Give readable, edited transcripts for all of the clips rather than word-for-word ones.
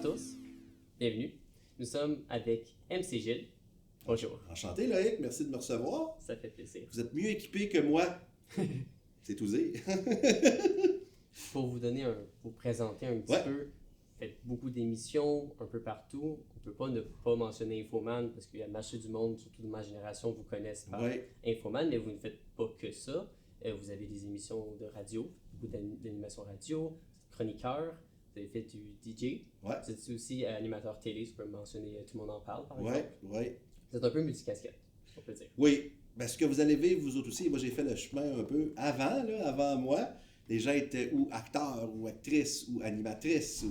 à tous, bienvenue. Nous sommes avec MC Gilles. Bonjour. Enchanté Loïc, merci de me recevoir. Ça fait plaisir. Vous êtes mieux équipé que moi. C'est tout dire. Pour vous présenter un petit peu, vous faites beaucoup d'émissions un peu partout. On ne peut pas ne pas mentionner Infoman parce qu'il y a le marché du monde, surtout de ma génération, vous connaissez par Infoman, mais vous ne faites pas que ça. Vous avez des émissions de radio, beaucoup d'animations radio, chroniqueur. Vous avez fait du DJ. Ouais. Vous êtes aussi animateur télé, je peux mentionner Tout le monde en parle, par exemple. Oui. Vous êtes un peu multicasquette, on peut dire. Oui, parce que vous allez vivre vous autres aussi. Moi, j'ai fait le chemin un peu avant moi. Les gens étaient ou acteurs, ou actrices, ou animatrices.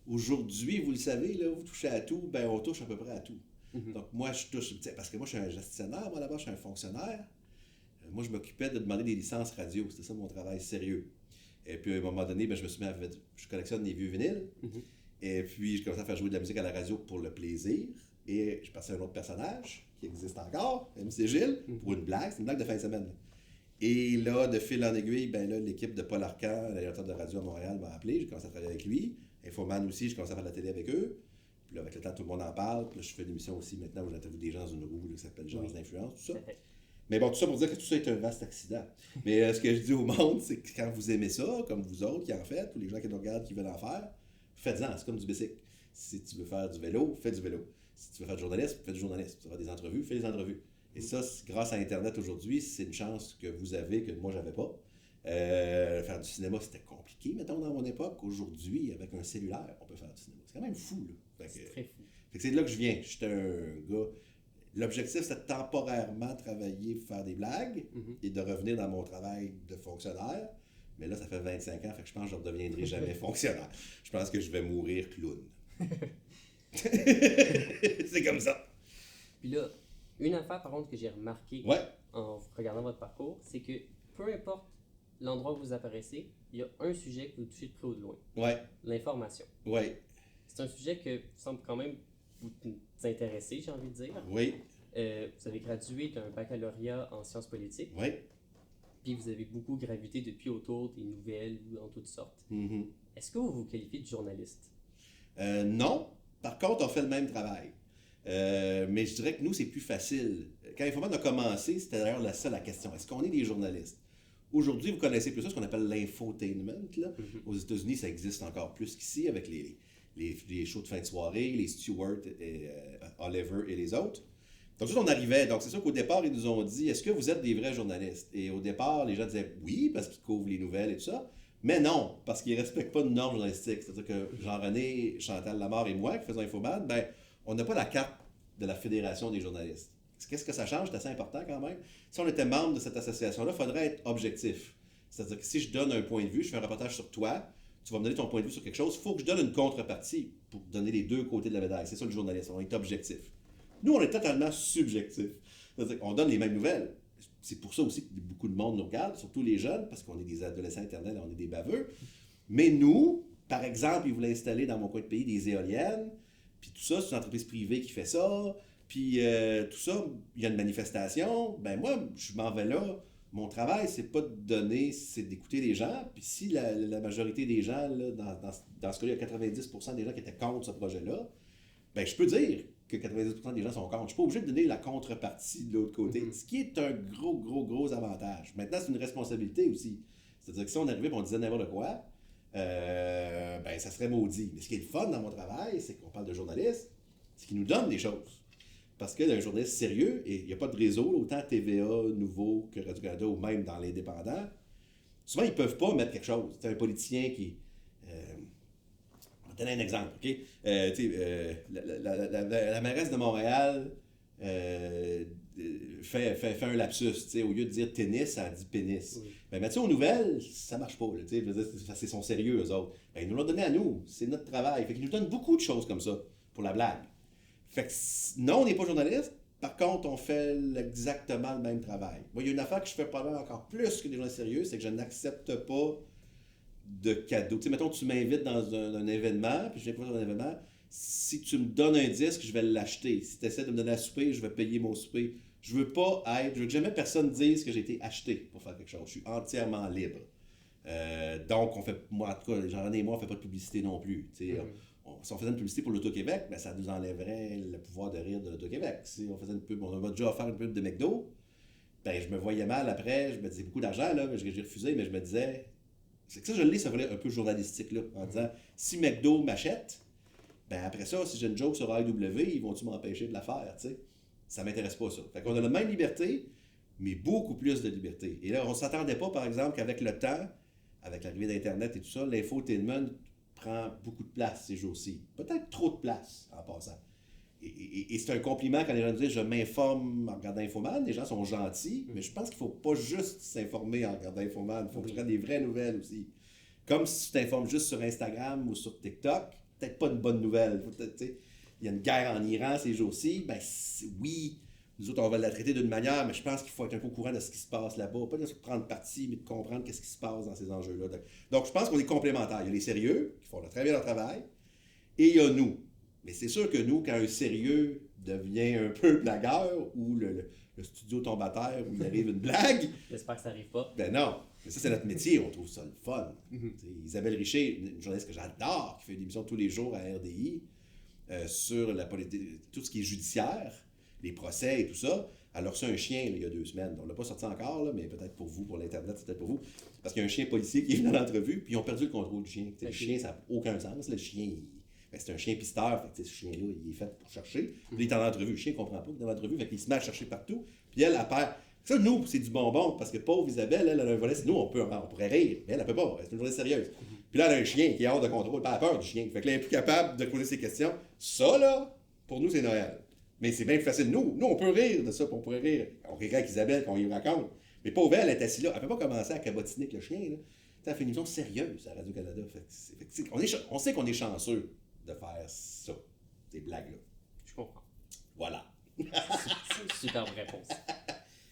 Aujourd'hui, vous le savez, là, vous touchez à tout, ben on touche à peu près à tout. Mm-hmm. Donc moi, je touche, parce que moi, je suis un gestionnaire, moi là-bas, je suis un fonctionnaire. Moi, je m'occupais de demander des licences radio. C'était ça mon travail sérieux. Et puis, à un moment donné, ben, je me suis mis je collectionne des vieux vinyles. Mm-hmm. Et puis, je commençais à faire jouer de la musique à la radio pour le plaisir. Et je passais à un autre personnage qui existe encore, MC Gilles, pour une blague. C'est une blague de fin de semaine. Là. Et là, de fil en aiguille, ben là, l'équipe de Paul Arcand, l'animateur de radio à Montréal, m'a appelé. J'ai commencé à travailler avec lui. Infoman aussi, j'ai commencé à faire de la télé avec eux. Puis là, avec le temps, tout le monde en parle. Puis là, je fais une émission aussi maintenant où j'interviewe des gens dans une roue là, qui s'appelle Genre d'influence, tout ça. Mais bon, tout ça pour dire que tout ça est un vaste accident. Mais ce que je dis au monde, c'est que quand vous aimez ça, comme vous autres qui en faites, ou les gens qui nous regardent qui veulent en faire, faites-en, c'est comme du bicycle. Si tu veux faire du vélo, fais du vélo. Si tu veux faire du journalisme, fais du journalisme. Si tu veux faire des entrevues, fais des entrevues. Et ça, grâce à Internet aujourd'hui, c'est une chance que vous avez, que moi, j'avais pas. Faire du cinéma, c'était compliqué, mettons, dans mon époque. Aujourd'hui, avec un cellulaire, on peut faire du cinéma. C'est quand même fou, là. C'est très fou. Fait que c'est de là que je viens. J'étais un gars... L'objectif, c'était de temporairement travailler pour faire des blagues et de revenir dans mon travail de fonctionnaire. Mais là, ça fait 25 ans, fait que je pense que je ne redeviendrai jamais fonctionnaire. Je pense que je vais mourir clown. C'est comme ça. Puis là, une affaire par contre que j'ai remarqué en regardant votre parcours, c'est que peu importe l'endroit où vous apparaissez, il y a un sujet que vous touchez de près ou de loin. L'information. C'est un sujet que semble quand même vous intéresser, j'ai envie de dire. Vous avez gradué d'un baccalauréat en sciences politiques. Puis vous avez beaucoup gravité depuis autour des nouvelles ou dans toutes sortes. Est-ce que vous vous qualifiez de journaliste? Non. Par contre, on fait le même travail. Mais je dirais que nous, c'est plus facile. Quand Infoman a commencé, c'était d'ailleurs la question. Est-ce qu'on est des journalistes? Aujourd'hui, vous connaissez plus ça, ce qu'on appelle l'infotainment. Aux États-Unis, ça existe encore plus qu'ici avec les shows de fin de soirée, les Stewart, Oliver et les autres. Donc, on arrivait. Donc, c'est sûr qu'au départ, ils nous ont dit, est-ce que vous êtes des vrais journalistes? Et au départ, les gens disaient oui, parce qu'ils couvrent les nouvelles et tout ça. Mais non, parce qu'ils ne respectent pas de normes journalistiques. C'est-à-dire que Jean-René, Chantal Lamarre et moi, qui faisons Infoman, ben, on n'a pas la carte de la Fédération des journalistes. Qu'est-ce que ça change? C'est assez important quand même. Si on était membre de cette association-là, il faudrait être objectif. C'est-à-dire que si je donne un point de vue, je fais un reportage sur toi, tu vas me donner ton point de vue sur quelque chose, il faut que je donne une contrepartie pour donner les deux côtés de la médaille. C'est ça le journalisme, on est objectif. Nous, on est totalement subjectif. C'est-à-dire qu'on donne les mêmes nouvelles. C'est pour ça aussi que beaucoup de monde nous regarde, surtout les jeunes, parce qu'on est des adolescents Internet, on est des baveux. Mais nous, par exemple, ils voulaient installer dans mon coin de pays des éoliennes, puis tout ça, c'est une entreprise privée qui fait ça, puis tout ça, il y a une manifestation. Ben moi, je m'en vais là. Mon travail, c'est pas de donner, c'est d'écouter les gens. Puis si la majorité des gens, là, dans ce cas-là, il y a 90% des gens qui étaient contre ce projet-là, ben je peux dire que 90% des gens sont contre. Je suis pas obligé de donner la contrepartie de l'autre côté, ce qui est un gros avantage. Maintenant, c'est une responsabilité aussi. C'est-à-dire que si on arrivait et on disait n'importe quoi, ben ça serait maudit. Mais ce qui est le fun dans mon travail, c'est qu'on parle de journalistes, c'est qu'ils nous donnent des choses. Parce que d'un journaliste sérieux, et il n'y a pas de réseau, autant TVA, Nouveau que Radio-Canada ou même dans l'indépendant, souvent ils ne peuvent pas mettre quelque chose. C'est un politicien qui... on va donner un exemple, OK? La mairesse de Montréal fait un lapsus. Au lieu de dire tennis, elle dit pénis. Ben, mais aux nouvelles, ça ne marche pas. Là, je veux dire, c'est son sérieux, eux autres. Ben, ils nous l'ont donné à nous. C'est notre travail. Fait qu'ils nous donnent beaucoup de choses comme ça pour la blague. Fait que non, on n'est pas journaliste. Par contre, on fait exactement le même travail. Moi, il y a une affaire que je fais probablement encore plus que des journalistes sérieux, c'est que je n'accepte pas de cadeaux. Tu sais, mettons, tu m'invites dans un événement, puis je viens pour un événement. Si tu me donnes un disque, je vais l'acheter. Si tu essaies de me donner à souper, je vais payer mon souper. Je veux que jamais personne dise que j'ai été acheté pour faire quelque chose. Je suis entièrement libre. Donc, moi, en tout cas, Jean-René et moi, on ne fait pas de publicité non plus. si on faisait une publicité pour l'Auto-Québec, ben, ça nous enlèverait le pouvoir de rire de l'Auto-Québec. Si on faisait une pub, on m'a déjà offert une pub de McDo, ben, je me voyais mal après, je me disais beaucoup d'argent, là, j'ai refusé, mais je me disais, c'est que ça, je l'ai, ça voulait un peu journalistique, là, en disant, si McDo m'achète, ben après ça, si j'ai une joke sur AEW, ils vont-tu m'empêcher de la faire, tu sais? Ça m'intéresse pas, ça. Fait qu'on a la même liberté, mais beaucoup plus de liberté. Et là, on s'attendait pas, par exemple, qu'avec le temps, avec l'arrivée d'Internet et tout ça, l'infotainment prend beaucoup de place ces jours-ci. Peut-être trop de place, en passant. Et c'est un compliment quand les gens disent « je m'informe en regardant Infoman », les gens sont gentils, mais je pense qu'il ne faut pas juste s'informer en regardant Infoman, il faut que tu prennes des vraies nouvelles aussi. Comme si tu t'informes juste sur Instagram ou sur TikTok, peut-être pas une bonne nouvelle. Il y a une guerre en Iran ces jours-ci, ben oui, nous autres on va la traiter d'une manière, mais je pense qu'il faut être un peu au courant de ce qui se passe là-bas, pas de prendre parti, mais de comprendre qu'est-ce qui se passe dans ces enjeux-là. Donc je pense qu'on est complémentaires. Il y a les sérieux, qui font très bien leur travail, et il y a nous. Mais c'est sûr que nous, quand un sérieux devient un peu blagueur, ou le studio tombe à terre, où il arrive une blague... J'espère que ça n'arrive pas. Ben non, mais ça c'est notre métier, on trouve ça le fun. Isabelle Richer, une journaliste que j'adore, qui fait une émission tous les jours à RDI, sur la politique, tout ce qui est judiciaire, les procès et tout ça. Elle a reçu un chien là, il y a 2 semaines. On ne l'a pas sorti encore, là, mais peut-être pour vous, pour l'Internet, c'est peut-être pour vous. Parce qu'il y a un chien policier qui est venu dans l'entrevue, puis ils ont perdu le contrôle du chien. Okay. Le chien, ça n'a aucun sens. Le chien, c'est un chien pisteur. Fait que, ce chien-là, il est fait pour chercher. Puis il est en entrevue. Le chien ne comprend pas qu'il est dans l'entrevue. Fait qu'il se met à chercher partout. Puis elle perd. Ça, nous, c'est du bonbon, parce que pauvre Isabelle, elle a un volet. Nous, on pourrait rire, mais elle ne peut pas. C'est une journée sérieuse. Puis là, elle a un chien qui est hors de contrôle. Puis elle a peur du chien. Fait que là, elle est plus capable de poser ses questions. Ça, là, pour nous, c'est Noël. Mais c'est bien plus facile. Nous, on peut rire de ça, puis on pourrait rire. On rirait avec Isabelle, qu'on y raconte. Mais pauvre elle est assise là. Elle ne peut pas commencer à cabotiner avec le chien. Là. Elle fait une émission sérieuse à Radio-Canada. On sait qu'on est chanceux de faire ça, ces blagues-là. Je comprends. Voilà. C'est une superbe réponse.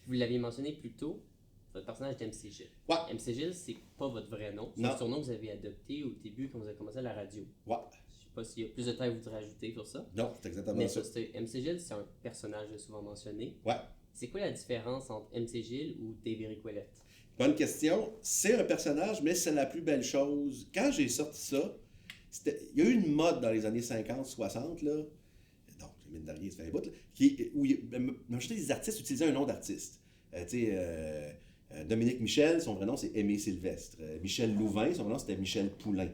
Vous l'aviez mentionné plus tôt, votre personnage d'MC Gilles. Ouais. MC Gilles, c'est pas votre vrai nom. C'est un surnom que vous avez adopté au début quand vous avez commencé à la radio. Ouais. Je sais pas s'il y a plus de temps à vous rajouter sur ça. Non, c'est exactement mais ça. MC Gilles, c'est un personnage souvent mentionné. Ouais. C'est quoi la différence entre MC Gilles ou Dave Ouellette? Bonne question. C'est un personnage, mais c'est la plus belle chose. Quand j'ai sorti ça, il y a eu une mode dans les années 50-60, là. Donc, mine de rien, ça fait un bout, là, où des artistes utilisaient un nom d'artiste. Dominique Michel, son vrai nom, c'est Aimé Sylvestre. Michel Louvain, son vrai nom, c'était Michel Poulain.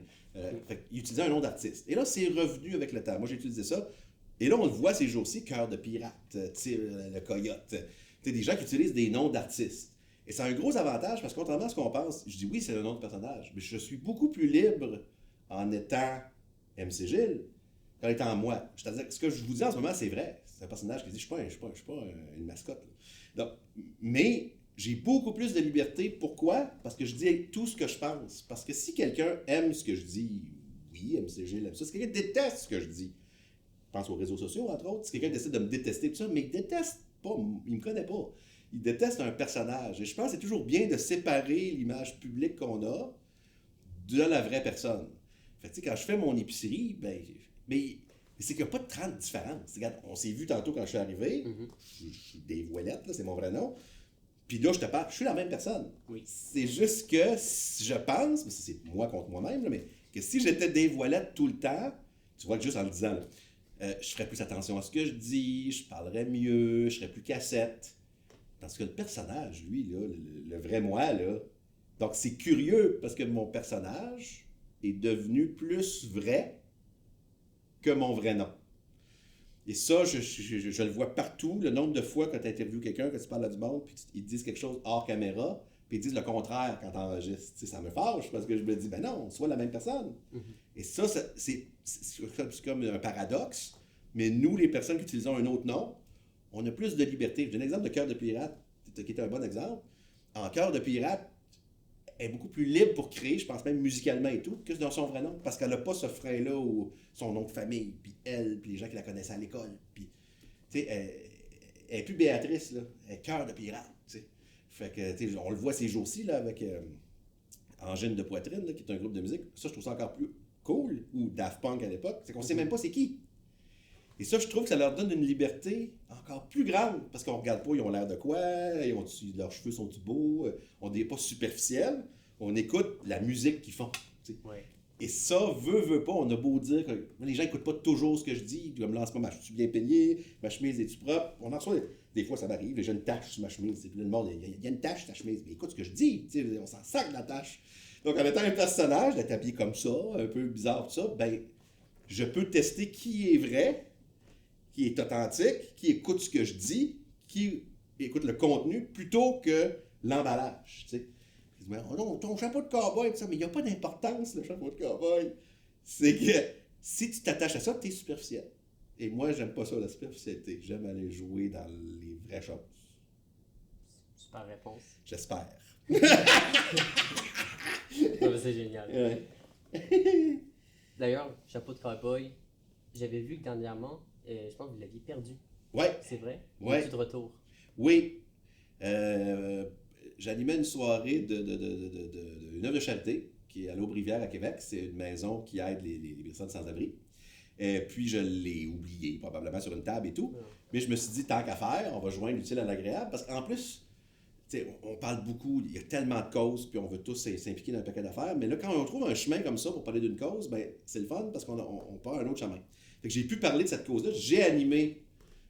Il utilisait un nom d'artiste. Et là, c'est revenu avec le temps. Moi, j'ai utilisé ça. Et là, on le voit ces jours-ci, Cœur de pirate, le coyote. Des gens qui utilisent des noms d'artistes. Et c'est un gros avantage parce que contrairement à ce qu'on pense, je dis oui, c'est un nom de personnage, mais je suis beaucoup plus libre en étant MC Gilles qu'en étant moi. C'est-à-dire que ce que je vous dis en ce moment, c'est vrai. C'est un personnage qui dit je ne suis pas une mascotte. Donc, mais j'ai beaucoup plus de liberté. Pourquoi? Parce que je dis tout ce que je pense. Parce que si quelqu'un aime ce que je dis, oui, MC Gilles aime ça. Si quelqu'un déteste ce que je dis, je pense aux réseaux sociaux, entre autres, si quelqu'un décide de me détester, tout ça, mais il déteste pas, il me connaît pas. Il déteste un personnage. Et je pense que c'est toujours bien de séparer l'image publique qu'on a de la vraie personne. Fait que, quand je fais mon épicerie, mais c'est qu'il n'y a pas de grande différence. Regarde, on s'est vu tantôt quand je suis arrivé. Je suis Dave Ouellette, là, c'est mon vrai nom. Puis là, je te parle, je suis la même personne. Oui. C'est juste que je pense, mais c'est moi contre moi-même, là, mais que si j'étais Dave Ouellette tout le temps, tu vois que juste en le disant, là, je ferais plus attention à ce que je dis, je parlerais mieux, je serais plus cassette. Parce que le personnage, lui, là, le vrai moi, là, donc c'est curieux parce que mon personnage est devenu plus vrai que mon vrai nom. Et ça, je le vois partout, le nombre de fois quand tu interviewes quelqu'un, que tu parles à du monde, puis ils te disent quelque chose hors caméra, puis ils disent le contraire quand tu enregistres. Ça me fâche parce que je me dis, ben non, sois la même personne. Et ça, c'est comme un paradoxe, mais nous, les personnes qui utilisons un autre nom, on a plus de liberté. J'ai un exemple de Cœur de pirate, qui est un bon exemple. En Cœur de pirate, elle est beaucoup plus libre pour créer, je pense même musicalement et tout, que dans son vrai nom, parce qu'elle n'a pas ce frein-là où son nom de famille, puis elle, puis les gens qui la connaissaient à l'école, puis, tu sais, elle est plus Béatrice, là, elle est Cœur de pirate, tu sais. Fait que, tu sais, on le voit ces jours-ci, là, avec Angine de Poitrine, là, qui est un groupe de musique. Ça, je trouve ça encore plus cool, ou Daft Punk à l'époque, c'est qu'on sait même pas c'est qui. Et ça, je trouve que ça leur donne une liberté encore plus grande, parce qu'on regarde pas, ils ont l'air de quoi, leurs cheveux sont-ils beaux, on n'est pas superficiel, on écoute la musique qu'ils font. Ouais. Et ça, veut pas, on a beau dire que les gens n'écoutent pas toujours ce que je dis, comme là en ce moment, je suis bien payé, ma chemise est-tu propre? On en reçoit des fois, ça m'arrive, j'ai une tache sur ma chemise, puis le monde, il y a une tache sur ta chemise, mais écoute ce que je dis, on s'en sac de la tache. Donc en étant un personnage, d'être habillé comme ça, un peu bizarre, tout ça, ben, je peux tester qui est vrai, qui est authentique, qui écoute ce que je dis, qui écoute le contenu, plutôt que l'emballage, tu sais. Oh non, ton chapeau de cow-boy, ça, mais il n'y a pas d'importance, le chapeau de cow-boy. C'est que si tu t'attaches à ça, tu es superficiel. Et moi, j'aime pas ça, la superficialité. J'aime aller jouer dans les vraies choses. Super réponse. J'espère. C'est génial. Ouais. D'ailleurs, chapeau de cow-boy, j'avais vu que dernièrement, je pense que vous l'aviez perdu. Oui. C'est vrai? Oui. De retour. Oui. J'animais une soirée d'une œuvre de charité qui est à l'Aubrivière à Québec. C'est une maison qui aide les personnes sans-abri. Puis je l'ai oublié, probablement sur une table et tout. Mais je me suis dit, tant qu'à faire, on va joindre l'utile à l'agréable. Parce qu'en plus, on parle beaucoup, il y a tellement de causes, puis on veut tous s'impliquer dans un paquet d'affaires. Mais là, quand on trouve un chemin comme ça pour parler d'une cause, ben c'est le fun parce qu'on part un autre chemin. Fait que j'ai pu parler de cette cause-là. J'ai animé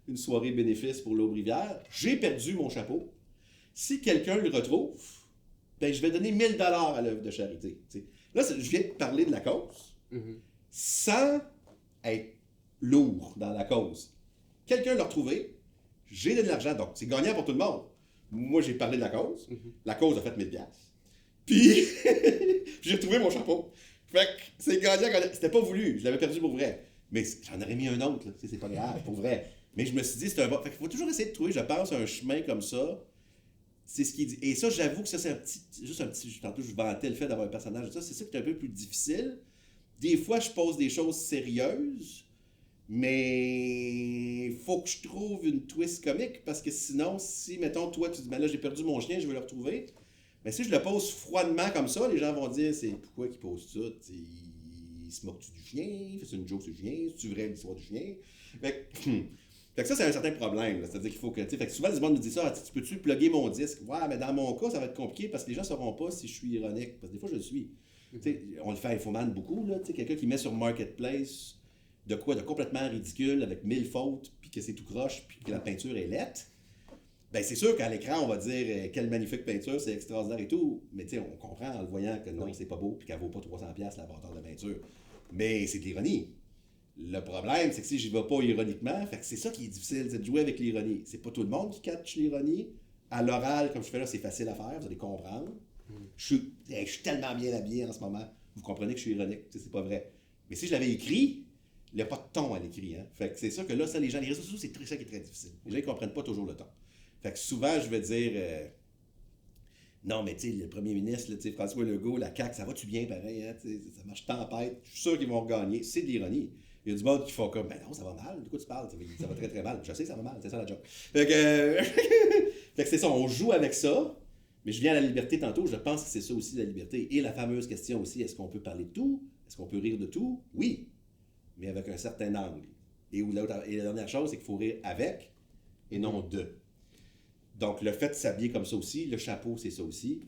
une soirée bénéfice pour l'Aubrivière. J'ai perdu mon chapeau. Si quelqu'un le retrouve, ben je vais donner 1000 $ à l'œuvre de charité. T'sais. Là, je viens de parler de la cause sans être lourd dans la cause. Quelqu'un l'a retrouvé, j'ai donné de l'argent, donc c'est gagnant pour tout le monde. Moi, j'ai parlé de la cause. La cause a fait 1000 $. Puis, j'ai retrouvé mon chapeau. Fait que c'est gagnant. C'était pas voulu, je l'avais perdu pour vrai. Mais j'en aurais mis un autre, là. C'est pas grave, pour vrai. Mais je me suis dit, c'est un bon. Fait qu'il faut toujours essayer de trouver, je pense, un chemin comme ça. C'est ce qu'il dit. Et ça, j'avoue que ça, c'est juste un petit. Tantôt, je vantais le fait d'avoir un personnage. Ça, c'est ça qui est un peu plus difficile. Des fois, je pose des choses sérieuses, mais il faut que je trouve une twist comique parce que sinon, si, mettons, toi, tu dis, ben là, j'ai perdu mon chien, je veux le retrouver. Mais si je le pose froidement comme ça, les gens vont dire, c'est pourquoi qu'il pose ça? Il se moque-tu du chien? Il fait une joke sur le chien? C'est vrai l'histoire du chien? Fait que ça, c'est un certain problème. Là. C'est-à-dire qu'il faut que. Fait que souvent, les gens me disent ça, tu peux-tu plugger mon disque? Ouais, mais dans mon cas, ça va être compliqué parce que les gens ne sauront pas si je suis ironique. Parce que des fois, je le suis. On le fait à Infoman beaucoup. Là, quelqu'un qui met sur Marketplace de quoi de complètement ridicule avec 1000 fautes, puis que c'est tout croche, puis que la peinture est laite. Ben c'est sûr qu'à l'écran, on va dire quelle magnifique peinture, c'est extraordinaire et tout. Mais on comprend en le voyant que non, c'est pas beau, puis qu'elle vaut pas 300$ la bâtard de peinture. Mais c'est de l'ironie. Le problème, c'est que si j'y vais pas ironiquement, fait que c'est ça qui est difficile, c'est de jouer avec l'ironie. C'est pas tout le monde qui catch l'ironie. À l'oral, comme je fais là, c'est facile à faire, vous allez comprendre. Je suis tellement bien habillé en ce moment. Vous comprenez que je suis ironique, c'est pas vrai. Mais si je l'avais écrit, il n'y a pas de ton à l'écrit. Hein? Fait que c'est ça que là, ça, les réseaux sociaux, c'est ça qui est très difficile. Les gens ne comprennent pas toujours le ton. Fait que souvent, je vais dire non, mais tu sais, le premier ministre, là, François Legault, la CAQ, ça va-tu bien pareil? Hein? Ça marche tempête. Je suis sûr qu'ils vont regagner. C'est de l'ironie. Il y a du monde qui font comme, ben non, ça va mal. De quoi tu parles? Ça va très très mal. Je sais, ça va mal. C'est ça la joke. Fait que, fait que c'est ça, on joue avec ça. Mais je viens à la liberté tantôt. Je pense que c'est ça aussi la liberté. Et la fameuse question aussi, est-ce qu'on peut parler de tout? Est-ce qu'on peut rire de tout? Oui. Mais avec un certain angle. Et la dernière chose, c'est qu'il faut rire avec et non de. Donc, le fait de s'habiller comme ça aussi, le chapeau, c'est ça aussi.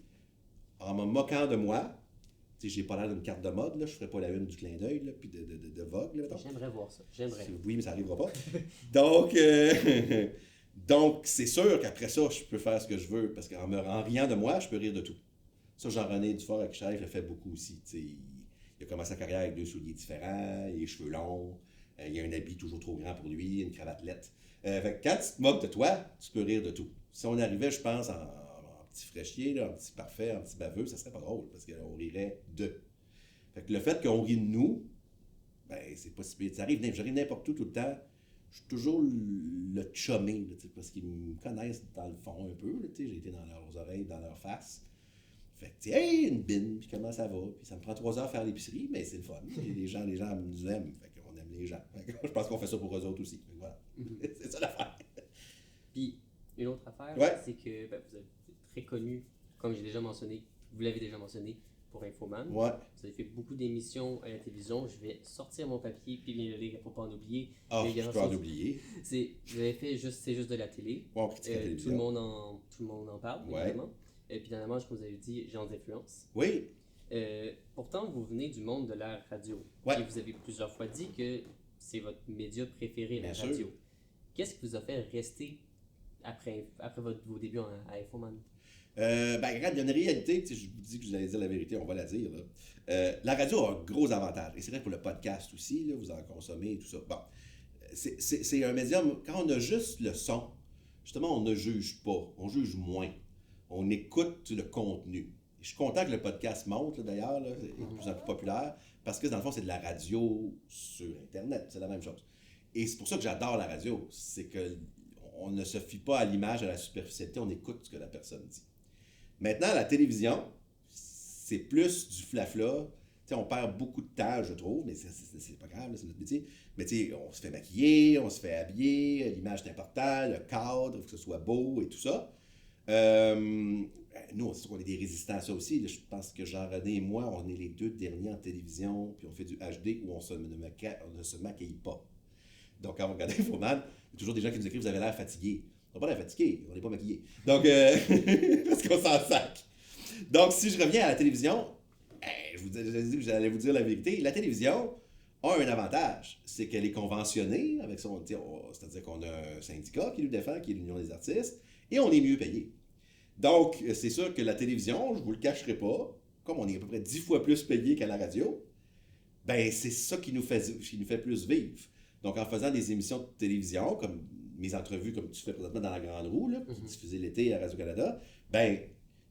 En me moquant de moi, tu sais, j'ai pas l'air d'une carte de mode, là, je ferais pas la une du clin d'œil, là, puis de Vogue. Là, j'aimerais voir ça, j'aimerais. Oui, mais ça n'arrivera pas. Donc, c'est sûr qu'après ça, je peux faire ce que je veux, parce qu'en riant de moi, je peux rire de tout. Ça, Jean-René Dufort avec Chef le fait beaucoup aussi. Il a commencé sa carrière avec 2 souliers différents, les cheveux longs, il a un habit toujours trop grand pour lui, une cravatelette. Fait que quand tu te moques de toi, tu peux rire de tout. Si on arrivait, je pense, en petit fraîchier, là, en petit parfait, en petit baveux, ça serait pas drôle, parce qu'on rirait de. Fait que le fait qu'on rit de nous, ben, c'est pas si pire. J'arrive n'importe où tout le temps. Je suis toujours le chummé, là, parce qu'ils me connaissent dans le fond un peu. Là, j'ai été dans leurs oreilles, dans leur face. Fait que, hey, une bine, puis comment ça va? Puis ça me prend 3 heures à faire l'épicerie, mais c'est le fun. les gens nous aiment. Fait qu'on aime les gens. Fait que je pense qu'on fait ça pour eux autres aussi. Fait que voilà. C'est ça l'affaire. Puis, une autre affaire, c'est que ben, vous êtes très connu, comme j'ai déjà mentionné, vous l'avez déjà mentionné, pour Infoman. Ouais. Vous avez fait beaucoup d'émissions à la télévision. Je vais sortir mon papier puis bien le lire pour pas en oublier. Ah, je peux en oublier. Vous avez fait c'est juste de la télé. Ouais, on critique la télévision. Tout le monde en parle, évidemment. Et puis, dernièrement, je vous avais dit, gens d'influence. Oui. Pourtant, vous venez du monde de la radio. Ouais. Et vous avez plusieurs fois dit que c'est votre média préféré, la Bien radio. sûr. Qu'est-ce qui vous a fait rester après vos débuts à Infoman? Regarde, il y a une réalité, je vous dis que j'allais dire la vérité, on va la dire. Là. La radio a un gros avantage. Et c'est vrai pour le podcast aussi, là, vous en consommez et tout ça. Bon, c'est un médium, quand on a juste le son, justement, on ne juge pas, on juge moins. On écoute le contenu. Je suis content que le podcast monte, là, d'ailleurs, là, est de plus en plus populaire, parce que dans le fond, c'est de la radio sur Internet, c'est la même chose. Et c'est pour ça que j'adore la radio, c'est que on ne se fie pas à l'image, à la superficialité, on écoute ce que la personne dit. Maintenant, la télévision, c'est plus du flafla. T'sais, on perd beaucoup de temps, je trouve, mais c'est pas grave, là, c'est notre métier. Mais on se fait maquiller, on se fait habiller, l'image est importante, le cadre, il faut que ce soit beau et tout ça. Nous, on est des résistants à ça aussi. Là, je pense que Jean-René et moi, on est les deux derniers en télévision, puis on fait du HD où on ne se maquille pas. Donc, quand on regarde Infoman, il y a toujours des gens qui nous écrivent « Vous avez l'air fatigué ». On n'a pas l'air fatigué, on n'est pas maquillé. Donc, parce qu'on s'en sac. Donc, si je reviens à la télévision, je vous dit que j'allais vous dire la vérité. La télévision a un avantage, c'est qu'elle est conventionnée avec son, c'est-à-dire qu'on a un syndicat qui nous défend, qui est l'Union des artistes, et on est mieux payé. Donc, c'est sûr que la télévision, je ne vous le cacherai pas, comme on est à peu près 10 fois plus payé qu'à la radio, ben c'est ça qui nous fait plus vivre. Donc, en faisant des émissions de télévision, comme mes entrevues, comme tu fais présentement dans la Grande Roue, là, diffusée l'été à Radio-Canada, ben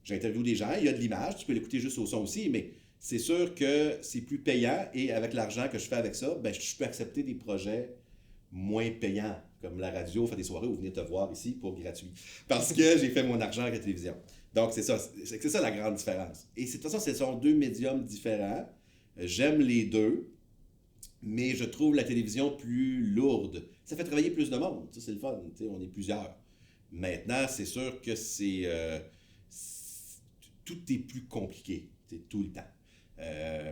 j'interviewe des gens, il y a de l'image, tu peux l'écouter juste au son aussi, mais c'est sûr que c'est plus payant et avec l'argent que je fais avec ça, ben je peux accepter des projets moins payants, comme la radio fait des soirées où vous venez te voir ici pour gratuit, parce que j'ai fait mon argent avec la télévision. Donc c'est ça la grande différence. Et de toute façon, ce sont deux médiums différents. J'aime les deux, mais je trouve la télévision plus lourde. Ça fait travailler plus de monde, ça c'est le fun, on est plusieurs. Maintenant, c'est sûr que tout est plus compliqué, tout le temps.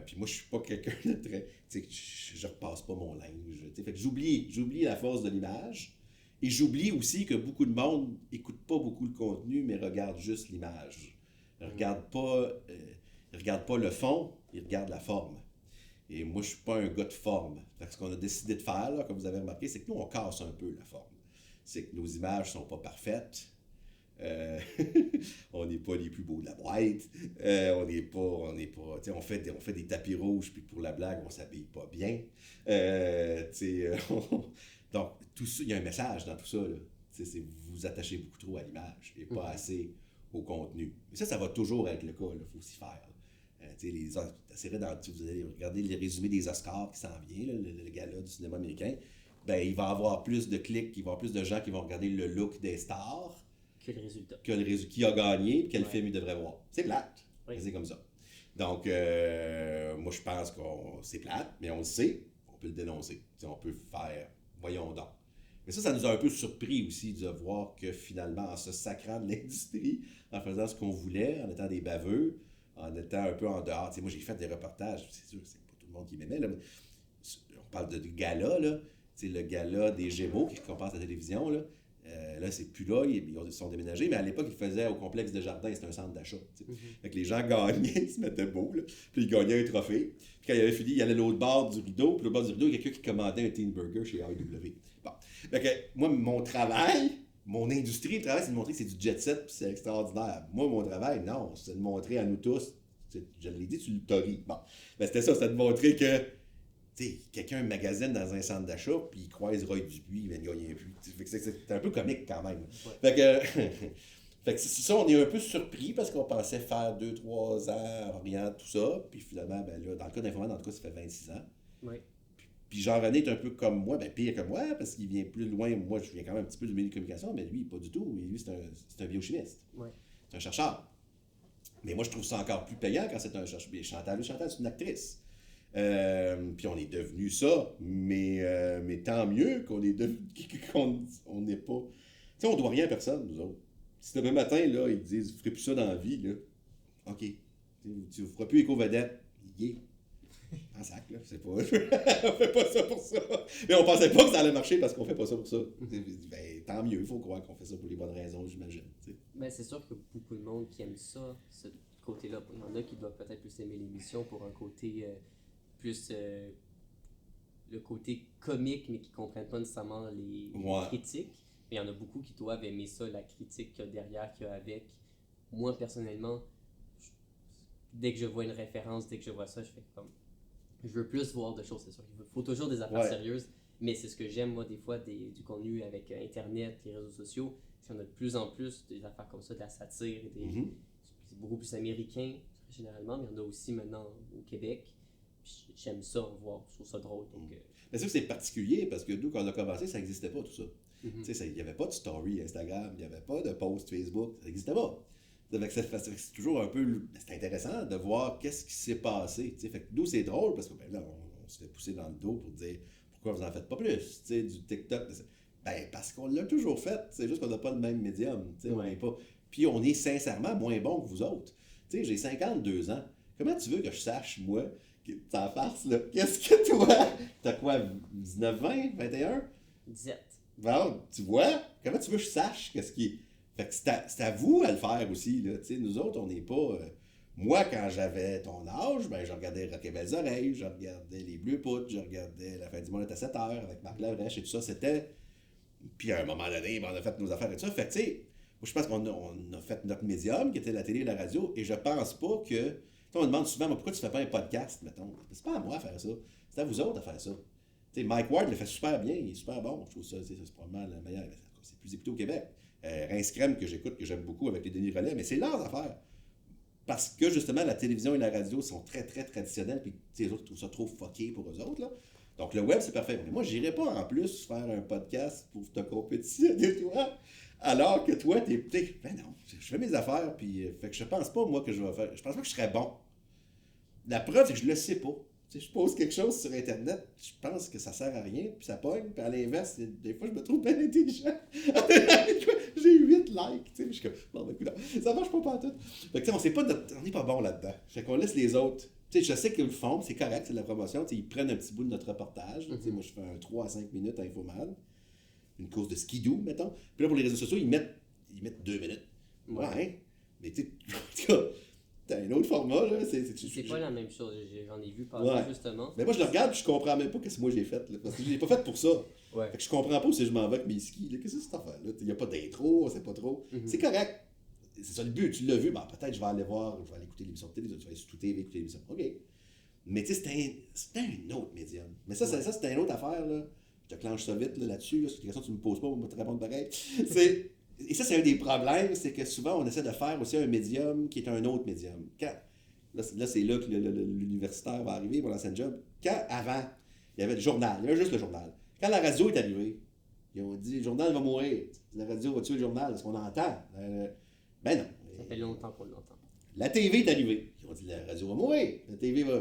Puis moi, je suis pas quelqu'un de très... Je repasse pas mon linge. Fait que j'oublie la force de l'image. Et j'oublie aussi que beaucoup de monde écoute pas beaucoup le contenu, mais regarde juste l'image. Regarde pas le fond, il regarde la forme. Et moi, je suis pas un gars de forme. Fait que ce qu'on a décidé de faire, là, comme vous avez remarqué, c'est que nous, on casse un peu la forme. C'est que nos images sont pas parfaites. On n'est pas les plus beaux de la boîte. On fait des tapis rouges, puis pour la blague, on s'habille pas bien. Donc, tout ça, il y a un message dans tout ça. Là. C'est vous vous attachez beaucoup trop à l'image et pas assez au contenu. Mais ça va toujours être le cas. Il faut s'y faire. Vous allez regarder les résumés des Oscars qui s'en vient, là, le gala du cinéma américain. Ben, il va y avoir plus de clics, il va y avoir plus de gens qui vont regarder le look des stars que le résultat. Qui a gagné et quel film ils devraient voir. C'est plate. Oui. C'est comme ça. Donc, moi, je pense que c'est plate, mais on le sait, on peut le dénoncer. On peut faire, voyons donc. Mais ça nous a un peu surpris aussi de voir que finalement, en se sacrant de l'industrie, en faisant ce qu'on voulait, en étant des baveux, en étant un peu en dehors. Moi, j'ai fait des reportages, c'est sûr, c'est pas tout le monde qui m'aimait. Là, mais on parle de gala, là. Le gala des Gémeaux qu'on passe à la télévision, là. Là, c'est plus là, ils sont déménagés, mais à l'époque, ils le faisaient au complexe de jardin, c'était un centre d'achat. Fait que les gens gagnaient, ils se mettaient beau, là, puis ils gagnaient un trophée. Puis quand il avait fini, il allait à l'autre bord du rideau, puis l'autre bord du rideau, il y a quelqu'un qui commandait un Teen Burger chez AEW. Bon. Fait que moi, mon travail, mon industrie, le travail, c'est de montrer que c'est du jet set, puis c'est extraordinaire. Moi, mon travail, non, c'est de montrer à nous tous, je l'ai dit, tu le tories. Bon. Ben, c'était ça, c'était de montrer que quelqu'un magasine dans un centre d'achat, puis il croise Roy Dupuis, il vient de gagner un prix. C'est un peu comique quand même. Ouais. Fait que ça, on est un peu surpris parce qu'on pensait faire 2-3 ans en regardant tout ça, puis finalement, ben là, dans le cas d'Infoman, en tout cas, ça fait 26 ans. Oui. Puis Jean-René est un peu comme moi, ben pire que moi, parce qu'il vient plus loin. Moi, je viens quand même un petit peu du milieu de communication, mais lui, pas du tout. Lui, c'est un biochimiste. Oui. C'est un chercheur. Mais moi, je trouve ça encore plus payant quand c'est un chercheur. Chantal, c'est une actrice. Puis on est devenu ça, mais tant mieux qu'on est devenu, qu'on n'est pas... Tu sais, on doit rien à personne, nous autres. Si demain matin, là, ils disent, vous ne ferez plus ça dans la vie, là, OK, tu ne feras plus éco-vedette, en sac, là, c'est pas... on fait pas ça pour ça. Mais on pensait pas que ça allait marcher parce qu'on fait pas ça pour ça. Ben, tant mieux, il faut croire qu'on fait ça pour les bonnes raisons, j'imagine. Ben, c'est sûr que beaucoup de monde qui aime ça, côté-là. Il y en a qui doivent peut-être plus aimer l'émission pour un côté plus le côté comique, mais qui ne comprennent pas nécessairement les critiques. Mais il y en a beaucoup qui doivent aimer ça, la critique qu'il y a derrière, qu'il y a avec. Moi, personnellement, dès que je vois une référence, dès que je vois ça, je fais comme... Je veux plus voir de choses, c'est sûr. Il faut toujours des affaires sérieuses, mais c'est ce que j'aime, moi, des fois, du contenu avec Internet, les réseaux sociaux. Il y en a de plus en plus des affaires comme ça, de la satire. C'est beaucoup plus américain, généralement, mais il y en a aussi maintenant au Québec. Puis j'aime ça en voir, je trouve ça drôle. Donc, mais ça, c'est particulier, parce que nous, quand on a commencé, ça n'existait pas, tout ça. Tu sais, il n'y avait pas de story Instagram, il n'y avait pas de post Facebook, ça n'existait pas. C'est toujours un peu... C'est intéressant de voir qu'est-ce qui s'est passé. Fait que nous, c'est drôle, parce que là, on se fait pousser dans le dos pour dire pourquoi vous n'en faites pas plus, du TikTok. Ben, parce qu'on l'a toujours fait, c'est juste qu'on n'a pas le même médium. On n'est pas... Puis on est sincèrement moins bon que vous autres. J'ai 52 ans. Comment tu veux que je sache, moi, t'en farce, là? Qu'est-ce que toi? T'as quoi, 19, 20, 21? 17. Bon, tu vois? Comment tu veux que je sache qu'est-ce qui est... Fait que c'est à vous à le faire aussi, là. Nous autres, on n'est pas... Moi, quand j'avais ton âge, ben, je regardais Rock et Belles Oreilles, je regardais Les Bleus Poutres, je regardais La Fin du Monde est à 7 heures avec Marc Labrèche et tout ça, c'était... Puis à un moment donné, ben, on a fait nos affaires et tout ça. Fait que, tu sais, moi, je pense qu'on a fait notre médium, qui était la télé et la radio, et je pense pas que... on me demande souvent, pourquoi tu fais pas un podcast, mettons? C'est pas à moi à faire ça, c'est à vous autres à faire ça. T'sais, Mike Ward le fait super bien, il est super bon, je trouve ça, c'est probablement le meilleur. C'est plus écouté au Québec. Rince Crème, que j'écoute, que j'aime beaucoup avec les Denis Relais, mais c'est leurs affaires. Parce que justement, la télévision et la radio sont très, très traditionnelles, puis les autres trouvent ça trop fucké pour eux autres, là. Donc le web, c'est parfait. Mais moi, j'irais pas en plus faire un podcast pour te compétitionner, toi. Alors que toi, ben non, je fais mes affaires, puis fait que je pense pas, moi, que je vais faire. Je pense pas que je serais bon. La preuve, c'est que je le sais pas. Je pose quelque chose sur Internet, je pense que ça sert à rien, puis ça pogne, puis à l'inverse, des fois, je me trouve bien intelligent. J'ai 8 likes, je suis comme, bon, ben, écoute, ça marche pas partout. Fait que, on n'est pas bon là-dedans. Fait qu'on laisse les autres. Je sais qu'ils le font, c'est correct, c'est de la promotion, ils prennent un petit bout de notre reportage. Moi, je fais un 3 à 5 minutes à Infoman, une course de skidoo, mettons. Puis là, pour les réseaux sociaux, ils mettent 2 minutes. Ouais. Mais tu sais, t'as un autre format, là. C'est pas la même chose, j'en ai vu passer justement. Mais moi, je le regarde et je comprends même pas ce que moi j'ai fait, là, parce que je l'ai pas fait pour ça. Fait que je comprends pas si je m'en vais avec mes skis. Qu'est-ce que c'est cette affaire-là? Il n'y a pas d'intro, c'est pas trop. C'est correct. C'est ça le but, tu l'as vu, ben, peut-être je vais aller voir, je vais aller écouter l'émission de télé, tu vas aller sur TV écouter l'émission. OK. Mais tu sais, c'était un autre médium. Mais ça c'était une autre affaire, là. Je te clenche ça vite là-dessus, c'est une question que tu me poses pas, on va te répondre pareil. Et ça, c'est un des problèmes, c'est que souvent, on essaie de faire aussi un médium qui est un autre médium. Là, c'est là que l'universitaire va arriver pour l'ancien job. Quand, avant, il y avait le journal, il y avait juste le journal. Quand la radio est arrivée, ils ont dit, le journal va mourir. La radio va tuer le journal, c'est ce qu'on entend. Ben non. Ça fait longtemps qu'on l'entend. La TV est arrivée. Ils ont dit, la radio va mourir. La TV va...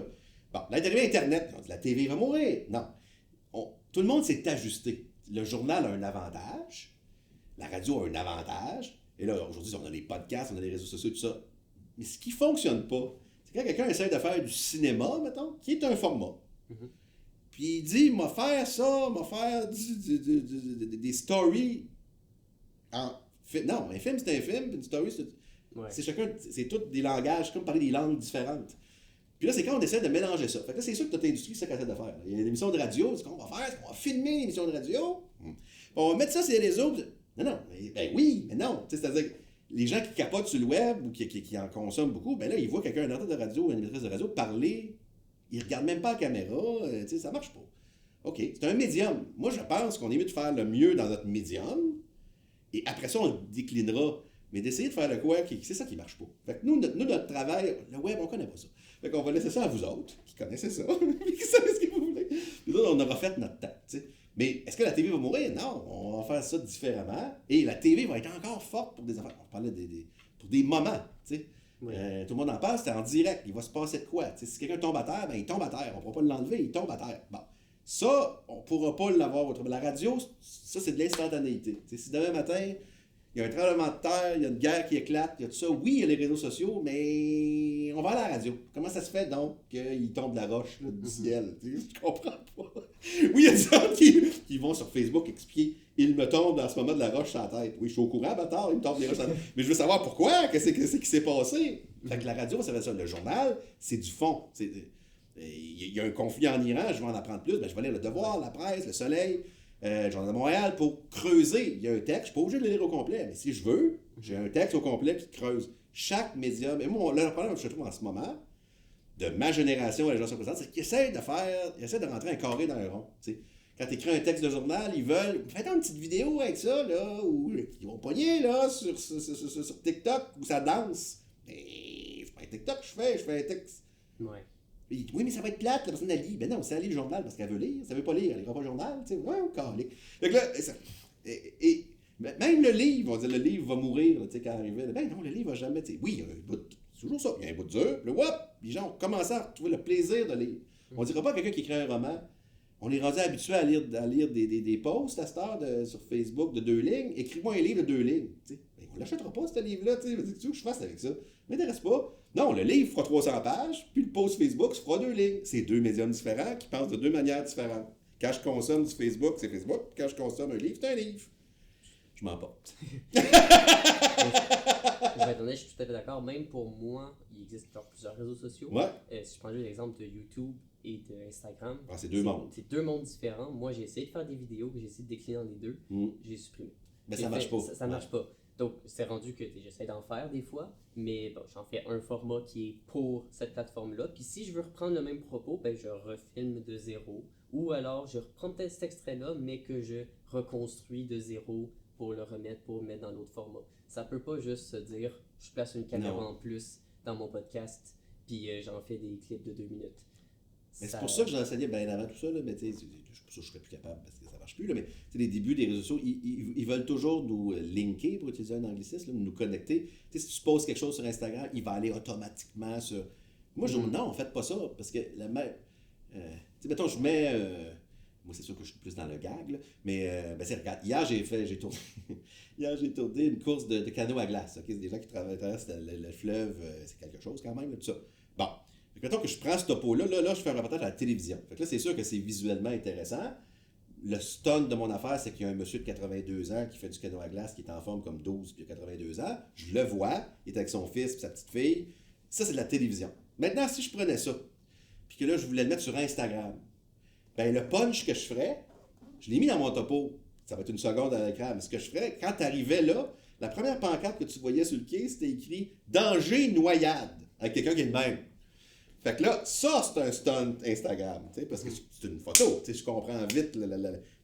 Bon, là est arrivé Internet. Ils ont dit, la TV va mourir. Non. Tout le monde s'est ajusté. Le journal a un avantage. La radio a un avantage. Et là, aujourd'hui, on a les podcasts, on a les réseaux sociaux, tout ça. Mais ce qui ne fonctionne pas, c'est quand quelqu'un essaie de faire du cinéma, mettons, qui est un format. Puis il dit, m'a faire ça, m'a faire des stories. Non, un film, c'est un film, puis une story, c'est chacun, c'est tous des langages, comme parler des langues différentes. Puis là, c'est quand on essaie de mélanger ça. Fait que là, c'est sûr que notre industrie, c'est ça qu'elle essaie de faire. Il y a une émission de radio, c'est qu'on va faire, on va filmer une émission de radio, on va mettre ça sur les réseaux. Non, ben oui, mais non. C'est-à-dire que les gens qui capotent sur le web ou qui en consomment beaucoup, ben là, ils voient quelqu'un, un animateur de radio ou une animatrice de radio, parler, ils ne regardent même pas la caméra, ça marche pas. OK, c'est un médium. Moi, je pense qu'on est mieux de faire le mieux dans notre médium, et après ça, on le déclinera. Mais d'essayer de faire le quoi, c'est ça qui marche pas. Fait que nous, notre travail, le web, on connaît pas ça. Fait qu'on va laisser ça à vous autres, qui connaissez ça, qui savez ce que vous voulez. Nous autres, on aura fait notre temps, t'sais. Mais est-ce que la TV va mourir? Non, on va faire ça différemment. Et la TV va être encore forte pour des affaires. On parlait pour des moments, tu sais. Tout le monde en parle, c'est en direct. Il va se passer de quoi? T'sais, si quelqu'un tombe à terre, ben il tombe à terre. On ne pourra pas l'enlever, il tombe à terre. Bon. Ça, on ne pourra pas l'avoir autrement. La radio, ça, c'est de l'instantanéité. T'sais, si demain matin, il y a un tremblement de terre, il y a une guerre qui éclate, il y a tout ça. Oui, il y a les réseaux sociaux, mais on va à la radio. Comment ça se fait donc qu'il tombe de la roche là, du ciel? Je comprends pas. Oui, il y a des gens qui vont sur Facebook il me tombe dans ce moment de la roche sur la tête. Oui, je suis au courant, bâtard, il me tombe des roches sur la tête. Mais je veux savoir pourquoi, qu'est-ce qui s'est passé. Fait que la radio, ça fait ça. Le journal, c'est du fond. Il y a un conflit en Iran, je vais en apprendre plus. Ben, je vais lire Le Devoir, La Presse, Le Soleil, le Journal de Montréal pour creuser. Il y a un texte, je ne suis pas obligé de le lire au complet, mais si je veux, j'ai un texte au complet qui creuse. Chaque médium, et moi, le problème que je trouve en ce moment, de ma génération et la génération précédente, c'est qu'ils essaient de rentrer un carré dans un rond. T'sais. Quand tu écris un texte de journal, ils veulent. Faites une petite vidéo avec ça, là, ou ils vont pogner là, sur TikTok où ça danse. Mais c'est pas un TikTok que je fais un texte. Ouais. Oui, mais ça va être plate, la personne elle lit. Ben non, c'est aller le journal parce qu'elle veut lire. Ça veut pas lire, elle lira pas le journal. Tu sais, ouais, ou carré. Fait que là, et même le livre, on dit le livre va mourir, tu sais, quand arrivé. Ben non, le livre va jamais. T'sais, oui, il y a un bout. C'est toujours ça. Il y a un bout dur. Le whoop, les gens ont commencé à retrouver le plaisir de lire. On dira pas à quelqu'un qui écrit un roman. On est rendu habitué à lire des posts à cette heure sur Facebook de 2 lignes. Écris-moi un livre de 2 lignes. Ben, on ne l'achètera pas, ce livre-là. Tu veux que je fasse avec ça? Ne m'intéresse pas. Non, le livre fera 300 pages, puis le post Facebook se fera 2 lignes. C'est 2 médiums différents qui pensent de 2 manières différentes. Quand je consomme du Facebook, c'est Facebook. Quand je consomme un livre, c'est un livre. Je m'en porte. Je vais être honnête, je suis tout à fait d'accord. Même pour moi, il existe plusieurs réseaux sociaux. Ouais. Si je prends juste l'exemple de YouTube et d'Instagram. Ah, c'est 2 mondes. C'est 2 mondes différents. Moi, j'ai essayé de faire des vidéos, j'ai essayé de décliner dans les deux. J'ai supprimé. Mais ça marche pas. Ça marche pas. Donc, c'est rendu que j'essaie d'en faire des fois, mais bon, j'en fais un format qui est pour cette plateforme-là. Puis si je veux reprendre le même propos, ben, je refilme de zéro. Ou alors, je reprends peut-être cet extrait-là, mais que je reconstruis de zéro pour le remettre, pour le mettre dans l'autre format. Ça peut pas juste se dire, je place une caméra en plus dans mon podcast, puis j'en fais des clips de 2 minutes. C'est pour ça que j'enseignais bien avant tout ça, là, mais tu sais, je serais plus capable parce que ça marche plus, là, mais les débuts des réseaux sociaux, ils veulent toujours nous linker, pour utiliser un anglicisme, là, nous connecter. T'sais, si tu poses quelque chose sur Instagram, il va aller automatiquement sur... Moi, je dis non, faites pas ça, parce que la même... mettons, je mets... moi, c'est sûr que je suis plus dans le gag, là, mais regarde, hier, j'ai tourné une course de canot à glace. Okay? C'est des gens qui traversent le fleuve, c'est quelque chose quand même, là, tout ça. Bon. Mettons que je prends ce topo-là, là, je fais un reportage à la télévision. Fait que là, c'est sûr que c'est visuellement intéressant. Le stunt de mon affaire, c'est qu'il y a un monsieur de 82 ans qui fait du canot à glace, qui est en forme comme 12 puis 82 ans. Je le vois, il est avec son fils et sa petite fille. Ça, c'est de la télévision. Maintenant, si je prenais ça, puis que là, je voulais le mettre sur Instagram, ben le punch que je ferais, je l'ai mis dans mon topo. Ça va être 1 seconde à l'écran. Mais ce que je ferais, quand tu arrivais là, la première pancarte que tu voyais sur le quai, c'était écrit « Danger noyade » avec quelqu'un qui est le même. Fait que là, ça, c'est un stunt Instagram, parce que c'est une photo, je comprends vite. Mais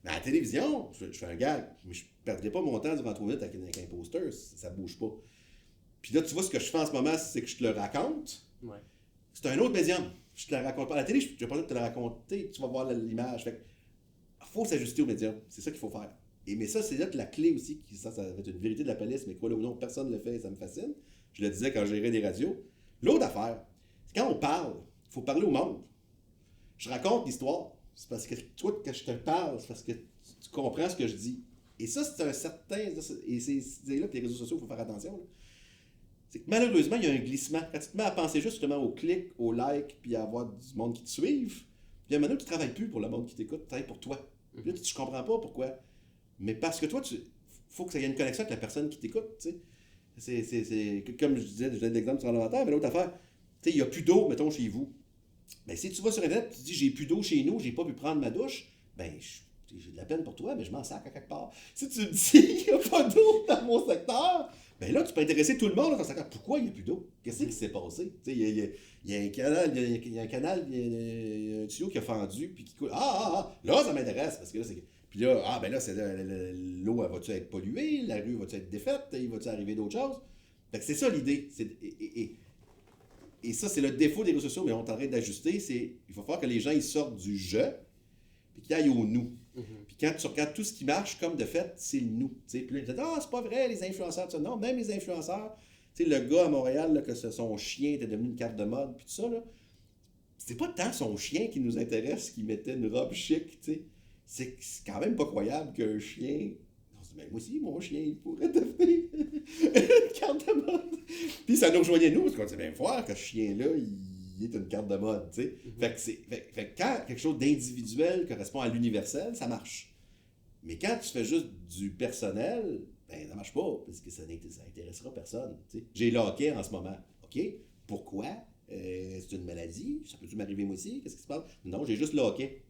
à la télévision, je fais un gag, mais je ne perdrai pas mon temps durant trop vite avec un poster, ça ne bouge pas. Puis là, tu vois, ce que je fais en ce moment, c'est que je te le raconte. Ouais. C'est un autre médium. Je te le raconte pas. À la télé, je ne vais pas te le raconter, tu vas voir l'image. Fait que faut s'ajuster au médium, c'est ça qu'il faut faire. Mais ça, c'est là que la clé aussi, ça va être une vérité de la police, mais quoi ou non, personne ne le fait et ça me fascine. Je le disais quand je gérais des radios. L'autre affaire, quand on parle, il faut parler au monde. Je raconte l'histoire. C'est parce que toi, quand je te parle, c'est parce que tu comprends ce que je dis. Et ça, c'est un certain... Et c'est là que les réseaux sociaux, il faut faire attention. Là. C'est que malheureusement, il y a un glissement. Quand tu te mets à penser justement au clic, au like, puis à avoir du monde qui te suive, puis à un moment donné, tu ne travailles plus pour le monde qui t'écoute, tu travailles pour toi. Puis là, tu ne comprends pas pourquoi. Mais parce que toi, il faut que ça y ait une connexion avec la personne qui t'écoute. C'est comme je disais, je donne l'exemple sur l'inventaire, mais l'autre affaire... Tu sais, il n'y a plus d'eau, mettons, chez vous. Bien, si tu vas sur Internet, tu dis, j'ai plus d'eau chez nous, j'ai pas pu prendre ma douche, bien, j'ai de la peine pour toi, mais je m'en sac à quelque part. Si tu me dis, il n'y a pas d'eau dans mon secteur, bien là, tu peux intéresser tout le monde dans ton secteur. Pourquoi il n'y a plus d'eau? Qu'est-ce qui s'est passé? Tu sais, il y a un canal, il y a un tuyau qui a fendu, puis qui coule. Là, ça m'intéresse, parce que là, c'est... Puis là, ben là, l'eau, elle va-tu être polluée? La rue va-tu être défaite? Il va-tu arriver d'autres choses? Fait que c'est ça l'idée. Et ça, c'est le défaut des réseaux sociaux, mais on est en train d'ajuster, il faut faire que les gens ils sortent du « je » puis qu'ils aillent au « nous ». Puis quand tu regardes tout ce qui marche, comme de fait, c'est le « nous ». Puis là, ils disent « Ah, c'est pas vrai, les influenceurs, ça. » Non, même les influenceurs, tu sais, le gars à Montréal, là, que son chien était devenu une carte de mode, puis tout ça, là, c'est pas tant son chien qui nous intéresse, qui mettait une robe chic, tu sais. C'est quand même pas croyable qu'un chien... Ben, moi aussi, mon chien, il pourrait devenir une carte de mode. Puis ça nous rejoignait nous, parce qu'on disait, bien, voir que ce chien-là, il est une carte de mode, tu sais. Fait que quand quelque chose d'individuel correspond à l'universel, ça marche. Mais quand tu fais juste du personnel, ben ça marche pas, parce que ça n'intéressera personne. T'sais. J'ai le hockey en ce moment. OK, pourquoi? C'est une maladie? Ça peut-tu m'arriver moi aussi? Qu'est-ce qui se passe? Non, j'ai juste le hockey.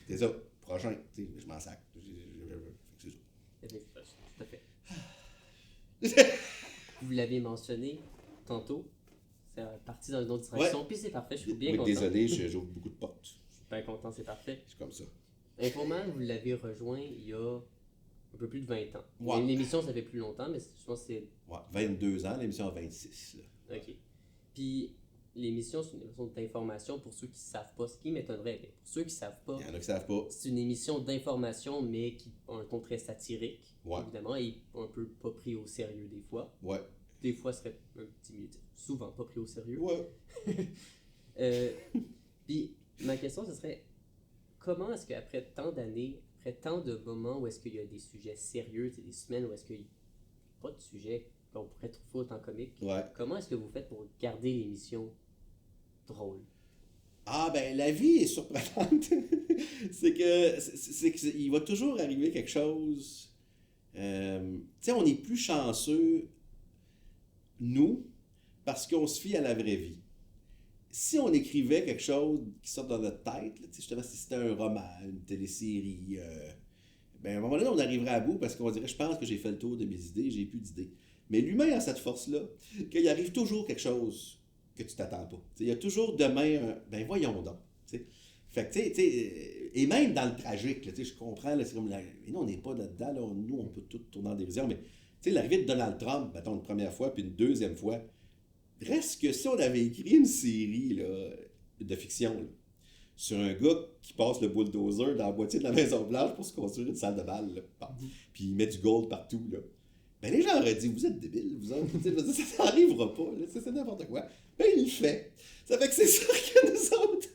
C'est ça. Prochain. Je m'en sac. C'est ça. Tout à fait. Vous l'avez mentionné tantôt. C'est parti dans une autre direction. Puis c'est parfait. Je suis bien content. Désolé, j'ouvre beaucoup de portes. Je suis bien content, c'est parfait. C'est comme ça. Informant, vous l'avez rejoint il y a un peu plus de 20 ans. Ouais. L'émission, ça fait plus longtemps, mais je pense que c'est... Ouais, 22 ans, l'émission a 26. Là. OK. Puis l'émission, c'est une émission d'information pour ceux qui ne savent pas, ce qui m'étonnerait. Mais pour ceux qui ne savent pas... Il y en a qui savent pas. C'est une émission d'information, mais qui a un ton très satirique, évidemment, et un peu pas pris au sérieux des fois. Ouais. Des fois, ce serait un petit mieux. Souvent pas pris au sérieux. Ouais. Puis ma question, ce serait... Comment est-ce qu'après tant d'années, après tant de moments où est-ce qu'il y a des sujets sérieux, des semaines où est-ce qu'il n'y a pas de sujet qu'on pourrait trouver autant comique, comment est-ce que vous faites pour garder l'émission drôle? Ah ben la vie est surprenante. c'est que il va toujours arriver quelque chose. Tu sais, on est plus chanceux, nous, parce qu'on se fie à la vraie vie. Si on écrivait quelque chose qui sort dans notre tête, là, justement, si c'était un roman, une télésérie, ben à un moment donné, on arriverait à bout parce qu'on dirait, je pense que j'ai fait le tour de mes idées, j'ai plus d'idées. Mais l'humain a cette force-là, qu'il arrive toujours quelque chose que tu t'attends pas. Il y a toujours demain ben voyons donc. T'sais. Fait que, tu sais, et même dans le tragique, là, je comprends, là, c'est comme, mais nous, on n'est pas là-dedans, là, nous, on peut tout tourner en dérision, mais l'arrivée de Donald Trump, mettons, une première fois, puis une deuxième fois, reste que si on avait écrit une série là, de fiction là, sur un gars qui passe le bulldozer dans la boîtier de la Maison-Blanche pour se construire une salle de bal, là, puis il met du gold partout, là, ben les gens auraient dit, vous êtes débiles, vous autres, ça n'arrivera pas, là, c'est n'importe quoi. Ben il le fait. Ça fait que c'est sûr que nous autres,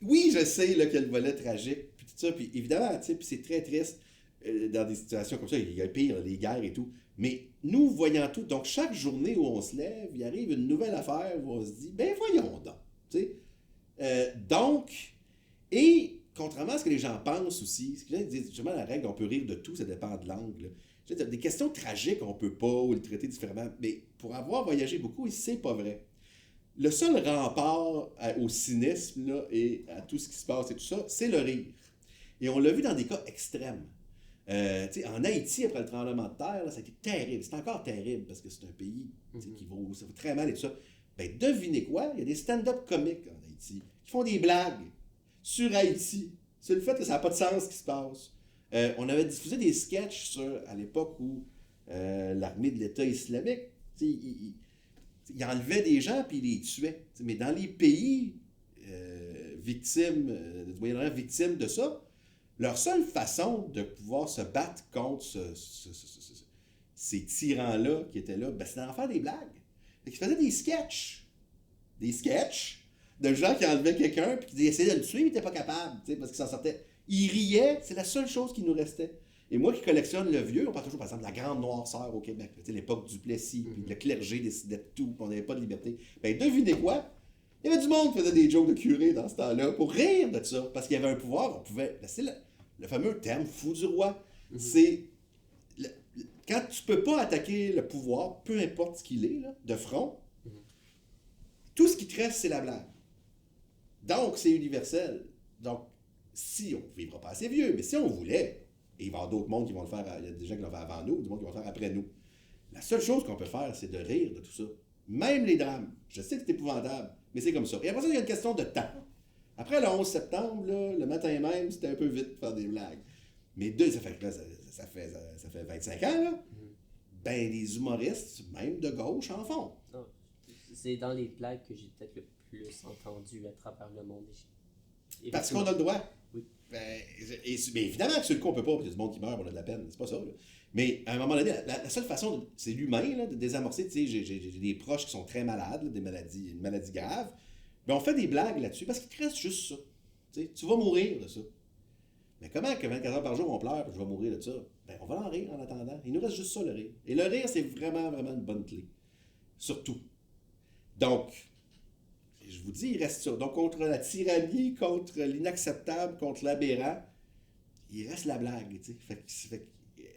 oui, je sais là, qu'il y a le volet tragique, puis tout ça, puis évidemment, puis c'est très triste dans des situations comme ça, il y a pire, les guerres et tout. Mais nous, voyant tout, donc chaque journée où on se lève, il arrive une nouvelle affaire où on se dit, ben voyons donc. Donc, et contrairement à ce que les gens pensent aussi, ce que les gens disent, justement, la règle, on peut rire de tout, ça dépend de l'angle. Des questions tragiques, on peut pas, ou le traiter différemment. Mais pour avoir voyagé beaucoup, c'est pas vrai. Le seul rempart au cynisme là, et à tout ce qui se passe et tout ça, c'est le rire. Et on l'a vu dans des cas extrêmes. En Haïti, après le tremblement de terre, là, ça a été terrible. C'est encore terrible parce que c'est un pays ça va très mal et tout ça. Ben, devinez quoi? Il y a des stand-up comiques en Haïti qui font des blagues sur Haïti. C'est le fait que ça n'a pas de sens ce qui se passe. On avait diffusé des sketchs à l'époque où l'armée de l'État islamique, il enlevait des gens puis il les tuait. Mais dans les pays victimes, du Moyen-Orient victimes de ça, leur seule façon de pouvoir se battre contre ces tyrans-là qui étaient là, ben, c'était d'en faire des blagues. Ils faisaient des sketchs. Des sketchs de gens qui enlevaient quelqu'un et qui essayaient de le tuer, mais ils n'étaient pas capables, parce qu'ils s'en sortaient. Ils riaient, c'est la seule chose qui nous restait. Et moi qui collectionne le vieux, on parle toujours, par exemple, de la grande noirceur au Québec, l'époque du Plessis, puis le clergé décidait de tout, puis on n'avait pas de liberté. Ben, devinez quoi? Il y avait du monde qui faisait des jokes de curé dans ce temps-là pour rire de ça, parce qu'il y avait un pouvoir, on pouvait... Ben, c'est le fameux terme fou du roi. C'est... Quand tu peux pas attaquer le pouvoir, peu importe ce qu'il est, là, de front, tout ce qui te reste, c'est la blague. Donc, c'est universel. Donc, si on ne vivra pas assez vieux, mais si on voulait, et il va y avoir d'autres mondes qui vont le faire, il y a des gens qui l'ont fait avant nous, des mondes qui vont le faire après nous. La seule chose qu'on peut faire, c'est de rire de tout ça. Même les drames. Je sais que c'est épouvantable, mais c'est comme ça. Et après ça, il y a une question de temps. Après le 11 septembre, là, le matin même, c'était un peu vite de faire des blagues. Mais ça fait 25 ans, là. Ben, les humoristes, même de gauche, en font. Non, c'est dans les blagues que j'ai peut-être le plus entendu à travers le monde. Parce qu'on a le droit. Oui. Mais évidemment que sur le coup, on peut pas, parce qu'il y a du monde qui meurt, on a de la peine. C'est pas ça, là. Mais à un moment donné, la seule façon, c'est l'humain, là, de désamorcer. Tu sais, j'ai des proches qui sont très malades, là, une maladie grave. Mais on fait des blagues là-dessus parce qu'il te reste juste ça. Tu vas mourir de ça. Mais comment que 24 heures par jour on pleure et je vais mourir de ça? Ben, on va en rire en attendant. Il nous reste juste ça, le rire. Et le rire, c'est vraiment, vraiment une bonne clé. Surtout. Donc, je vous dis, il reste ça. Donc, contre la tyrannie, contre l'inacceptable, contre l'aberrant, il reste la blague, tu sais.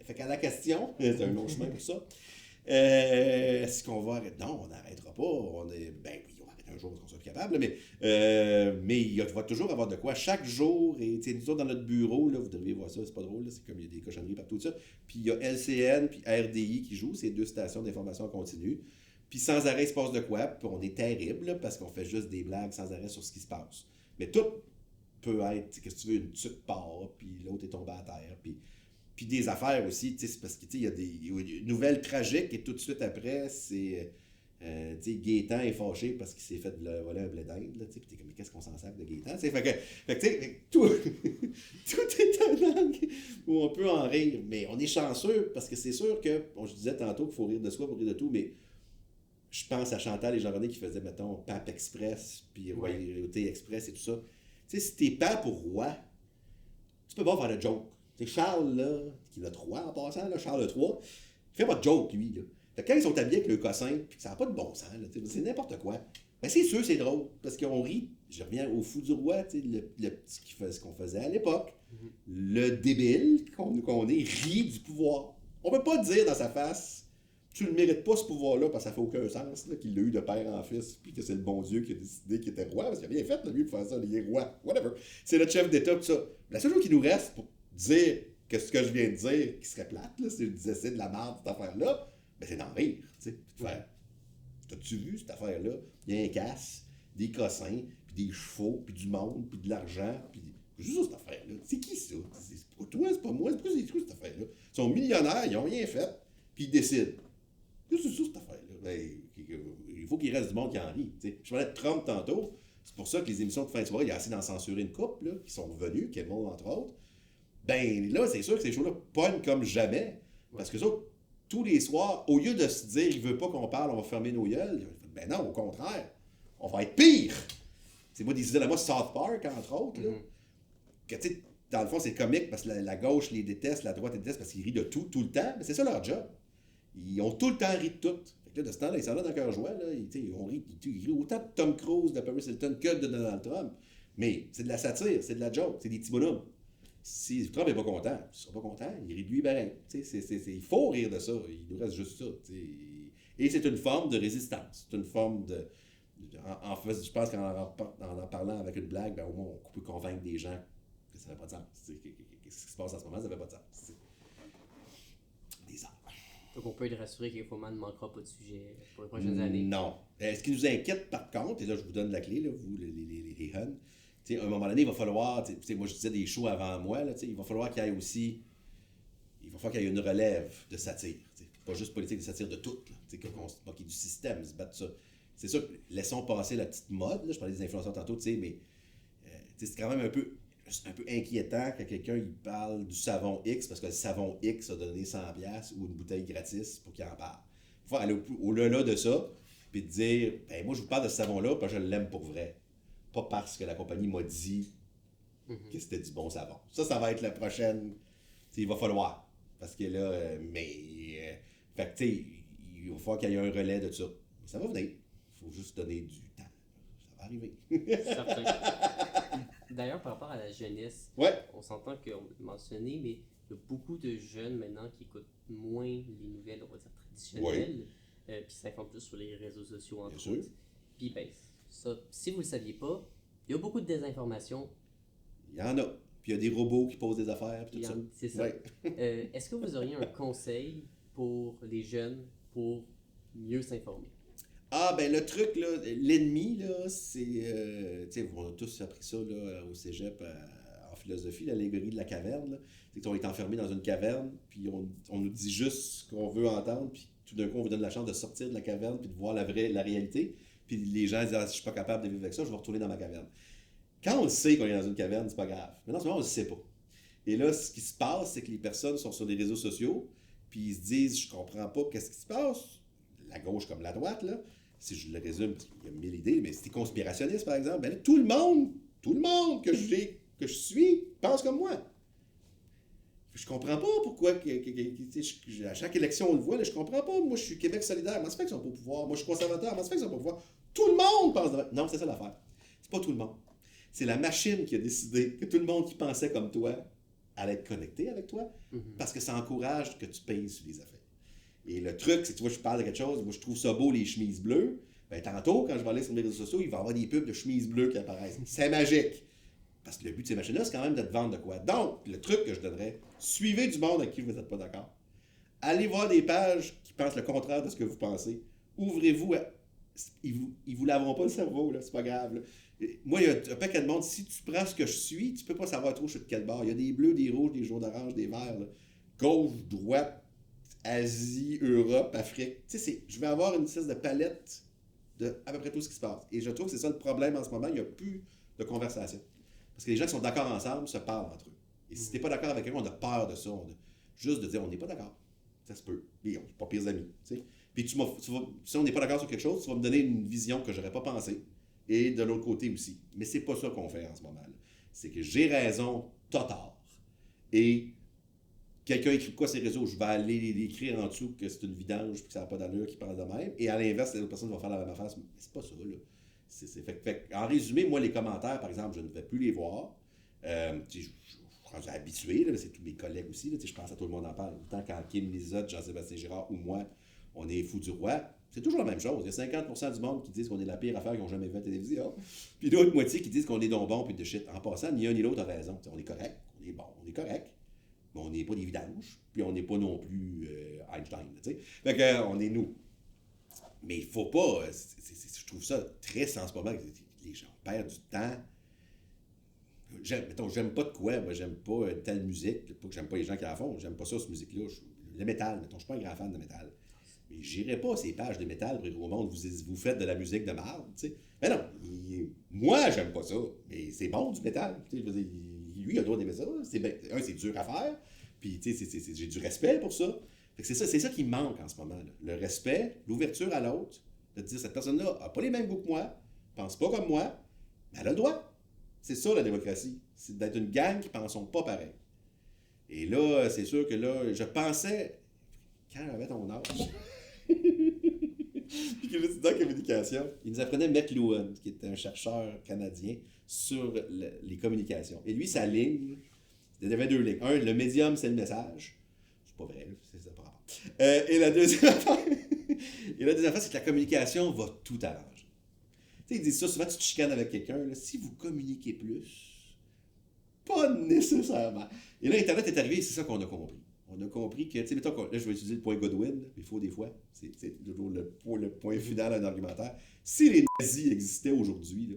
Fait qu'à la question, c'est un long chemin pour ça, est-ce qu'on va arrêter? Non, on n'arrêtera pas. Oui, on va arrêter un jour parce qu'on soit plus capable, mais il va toujours avoir de quoi. Chaque jour, et nous autres, dans notre bureau, là, vous devriez voir ça, c'est pas drôle, là, c'est comme il y a des cochonneries partout, ça. Puis il y a LCN, puis RDI qui jouent, ces 2 stations d'information continue. Puis sans arrêt, il se passe de quoi, puis on est terrible, là, parce qu'on fait juste des blagues sans arrêt sur ce qui se passe. Mais tout peut être, qu'est-ce que tu veux, une tuque part, puis l'autre est tombé à terre, puis des affaires aussi, c'est parce qu'il y a une nouvelle tragique, et tout de suite après, c'est, Gaétan est fâché parce qu'il s'est fait voler un blé d'Inde, puis t'es comme, mais qu'est-ce qu'on s'en sert de Gaétan? Fait que tout, tout est un angle où on peut en rire, mais on est chanceux, parce que c'est sûr que, je disais tantôt qu'il faut rire de soi pour rire de tout, mais je pense à Chantal et Jean-René qui faisaient, mettons, Pape Express, puis Royauté Express et tout ça. Tu sais, si t'es Pape ou roi, tu peux pas faire de joke. Tu sais, Charles, là, qui est le 3 en passant, là, Charles le 3, il fait pas de joke, lui, là. Fait que quand ils sont habillés avec le cossin, puis que ça n'a pas de bon sens, là, c'est n'importe quoi, ben c'est sûr c'est drôle, parce qu'on rit. Je reviens au fou du roi, tu sais, ce qu'on faisait à l'époque. Le débile qu'on est rit du pouvoir. On peut pas dire dans sa face, tu ne mérites pas ce pouvoir-là parce que ça fait aucun sens, là, qu'il l'a eu de père en fils, puis que c'est le bon Dieu qui a décidé qu'il était roi, parce qu'il n'a rien fait, lui, pour faire ça, il est roi, whatever. C'est notre chef d'État, tout ça. La seule chose qui nous reste pour dire que ce que je viens de dire, qui serait plate, là, si je disais c'est de la merde, cette affaire-là, ben c'est d'en rire, tu sais. T'as-tu vu cette affaire-là? Il y a un casse, des cossins, puis des chevaux, puis du monde, puis de l'argent, puis juste ça, cette affaire-là. C'est qui ça? C'est pas toi, c'est pas moi, c'est quoi cette affaire-là? Ils sont millionnaires, ils n'ont rien fait, puis ils décident. C'est ça, cette affaire-là. Ben, il faut qu'il reste du monde qui en rit. T'sais. Je parlais de Trump tantôt. C'est pour ça que les émissions de fin de soirée, il y a assez d'en censurer une couple, là, qui sont revenues, Quel Monde, entre autres. Ben là, c'est sûr que ces shows-là pognent comme jamais. Parce que ça, tous les soirs, au lieu de se dire, il veut pas qu'on parle, on va fermer nos gueules, ben non, au contraire, on va être pire. C'est moi des idées de moi, South Park, entre autres, là. Que, tu sais, dans le fond, c'est comique parce que la gauche les déteste, la droite les déteste parce qu'ils rient de tout le temps. Mais c'est ça leur job. Ils ont tout le temps ri de tout. Fait que là, de ce temps-là, ils s'en vont dans cœur joie. Là, ils rient autant de Tom Cruise, de Paris Hilton que de Donald Trump. Mais c'est de la satire, c'est de la joke, c'est des petits bonhommes. Si Trump n'est pas content, il ne sera pas content, il rit de lui pareil. Il faut rire de ça, il nous reste juste ça. Et c'est une forme de résistance. C'est une forme de je pense qu'en parlant avec une blague, ben, au moins on peut convaincre des gens que ça n'a pas de sens. Ce qui se passe en ce moment, ça n'a pas de sens. Des arts. Donc on peut être rassuré qu'Infoman ne manquera pas de sujet pour les prochaines années. Non. Ce qui nous inquiète par contre, et là je vous donne la clé, là, vous les huns, à un moment donné, il va falloir, moi je disais des shows avant moi, là, il va falloir qu'il y ait aussi, une relève de satire. Pas juste politique, de satire de tout, qu'on se moque du système, se battre ça. C'est sûr, laissons passer la petite mode, là, je parlais des influenceurs tantôt, mais c'est quand même un peu inquiétant quand quelqu'un il parle du savon X parce que le savon X a donné 100$ ou une bouteille gratis pour qu'il en parle. Il faut aller au-delà de ça, puis te dire, ben moi je vous parle de ce savon-là parce que je l'aime pour vrai. Pas parce que la compagnie m'a dit que c'était du bon savon. Ça va être la prochaine. Il va falloir. Parce que là, fait que il va falloir qu'il y ait un relais de ça. Mais ça va venir. Il faut juste donner du temps. Ça va arriver. Certain. D'ailleurs, par rapport à la jeunesse, on s'entend qu'on l'a mentionné, mais il y a beaucoup de jeunes maintenant qui écoutent moins les nouvelles, on va dire, traditionnelles, puis s'informent plus sur les réseaux sociaux, entre autres. Puis, ben, ça, si vous ne le saviez pas, il y a beaucoup de désinformation. Il y en a. Puis il y a des robots qui posent des affaires, puis tout ça. C'est ça. Est-ce que vous auriez un conseil pour les jeunes pour mieux s'informer? Ah, ben le truc, là, l'ennemi, là, c'est... tu sais, on a tous appris ça là, au cégep en philosophie, l'allégorie de la caverne. Là. C'est qu'on est enfermé dans une caverne, puis on nous dit juste ce qu'on veut entendre, puis tout d'un coup, on vous donne la chance de sortir de la caverne, puis de voir la réalité. Puis les gens disent, si je suis pas capable de vivre avec ça, je vais retourner dans ma caverne. Quand on le sait qu'on est dans une caverne, c'est pas grave. Mais dans ce moment, on le sait pas. Et là, ce qui se passe, c'est que les personnes sont sur les réseaux sociaux, puis ils se disent, je comprends pas qu'est-ce qui se passe, la gauche comme la droite, là. Si je le résume, il y a 1000 idées, mais si tu es conspirationniste, par exemple, ben là, tout le monde que je suis pense comme moi. Je comprends pas pourquoi, à chaque élection, on le voit, là, je comprends pas. Moi, je suis Québec solidaire, comment ça fait qu'ils sont pas au pouvoir? Moi, je suis conservateur, comment ça fait qu'ils sont pas au pouvoir? Tout le monde pense de même. Non, c'est ça l'affaire. C'est pas tout le monde. C'est la machine qui a décidé que tout le monde qui pensait comme toi allait être connecté avec toi, parce que ça encourage que tu payes sur les affaires. Et le truc, c'est que tu vois, je parle de quelque chose, moi je trouve ça beau, les chemises bleues. Ben, tantôt, quand je vais aller sur mes réseaux sociaux, il va y avoir des pubs de chemises bleues qui apparaissent. C'est magique. Parce que le but de ces machines-là, c'est quand même de te vendre de quoi. Donc, le truc que je donnerais, suivez du monde avec qui vous n'êtes pas d'accord. Allez voir des pages qui pensent le contraire de ce que vous pensez. Ouvrez-vous à... Ils vous laveront pas le cerveau, là, c'est pas grave. Là. Moi, il y a un paquet de monde. Si tu prends ce que je suis, tu peux pas savoir trop je suis de quel bord. Il y a des bleus, des rouges, des jaunes oranges, des verts. Là. Gauche, droite, Asie, Europe, Afrique. Tu sais, je vais avoir une espèce de palette de à peu près tout ce qui se passe. Et je trouve que c'est ça le problème en ce moment. Il n'y a plus de conversation. Parce que les gens qui sont d'accord ensemble se parlent entre eux. Et si tu n'es pas d'accord avec eux, on a peur de ça. Juste de dire on n'est pas d'accord. Ça se peut. Et on n'est pas pires amis. T'sais. Puis si on n'est pas d'accord sur quelque chose, tu vas me donner une vision que je n'aurais pas pensée. Et de l'autre côté aussi. Mais c'est pas ça qu'on fait en ce moment. C'est que j'ai raison, t'as tort. Et quelqu'un écrit quoi sur les réseaux, je vais aller écrire en dessous que c'est une vidange puis que ça n'a pas d'allure qui pense de même. Et à l'inverse, l'autre personne va faire la même affaire. Mais c'est pas ça, là. En résumé, moi, les commentaires, par exemple, je ne vais plus les voir. Je suis habitué, là, c'est tous mes collègues aussi. Là, je pense à tout le monde en parle. Autant quand Kim Lizotte, Jean-Sébastien Girard ou moi, on est fous du roi. C'est toujours la même chose. Il y a 50% du monde qui disent qu'on est la pire affaire qu'ils n'ont jamais vu à la télévision. Puis l'autre moitié qui disent qu'on est donc bon puis de shit. En passant, ni un ni l'autre a raison. T'sais, on est correct, on est bon, on est correct. Mais on n'est pas des vidanges. Puis on n'est pas non plus Einstein. T'sais. Fait que, on est nous. Mais il faut pas. Je trouve ça triste en ce moment. Les gens perdent du temps. J'aime pas de quoi. Moi, j'aime pas telle musique. Pas que j'aime pas les gens qui la font. J'aime pas ça, cette musique-là. Le métal, mettons, je suis pas un grand fan de métal. Mais j'irai pas à ces pages de métal pour dire au monde, vous faites de la musique de marde, tu sais. Mais non, moi, j'aime pas ça. Mais c'est bon, du métal. Lui, il a le droit d'aimer ça. C'est dur à faire. Puis, tu sais, j'ai du respect pour ça. Fait que c'est ça qui me manque en ce moment. Là. Le respect, l'ouverture à l'autre, de dire, cette personne-là n'a pas les mêmes goûts que moi, pense pas comme moi, mais elle a le droit. C'est ça, la démocratie. C'est d'être une gang qui ne pensons pas pareil. Et là, c'est sûr que là, je pensais, quand j'avais ton âge, puis que j'étais en communication, il nous apprenait McLuhan, qui était un chercheur canadien, sur les communications. Et lui, sa ligne, il y avait deux lignes. Un, le médium, c'est le message. C'est pas vrai, c'est pas grave. Et la deuxième affaire, c'est que la communication va tout arranger. Tu sais, ils disent ça, souvent tu te chicanes avec quelqu'un, là, si vous communiquez plus, pas nécessairement. Et là, Internet est arrivé, c'est ça qu'on a compris. On a compris que, tu sais, mettons, là, je vais utiliser le point Godwin, là, il faut des fois, c'est toujours le point final d'un argumentaire. Si les nazis existaient aujourd'hui, là,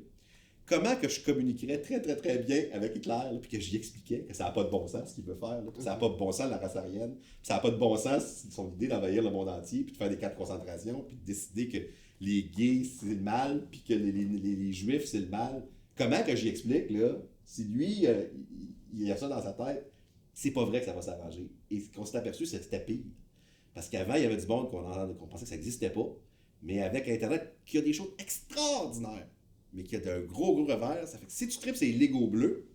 comment que je communiquerais très, très, très bien avec Hitler, là, puis que j'y expliquais que ça n'a pas de bon sens ce qu'il veut faire, là, puis ça n'a pas de bon sens la race aryenne, puis ça n'a pas de bon sens son idée d'envahir le monde entier, puis de faire des camps de concentration, puis de décider que les gays, c'est le mal, puis que les juifs, c'est le mal. Comment que j'y explique, là, si lui, il a ça dans sa tête, c'est pas vrai que ça va s'arranger. Et ce qu'on s'est aperçu, c'était pire. Parce qu'avant, il y avait du monde qu'on pensait que ça n'existait pas, mais avec Internet, qui a des choses extraordinaires, mais qui a d'un gros revers, ça fait que si tu tripes ces Legos bleus,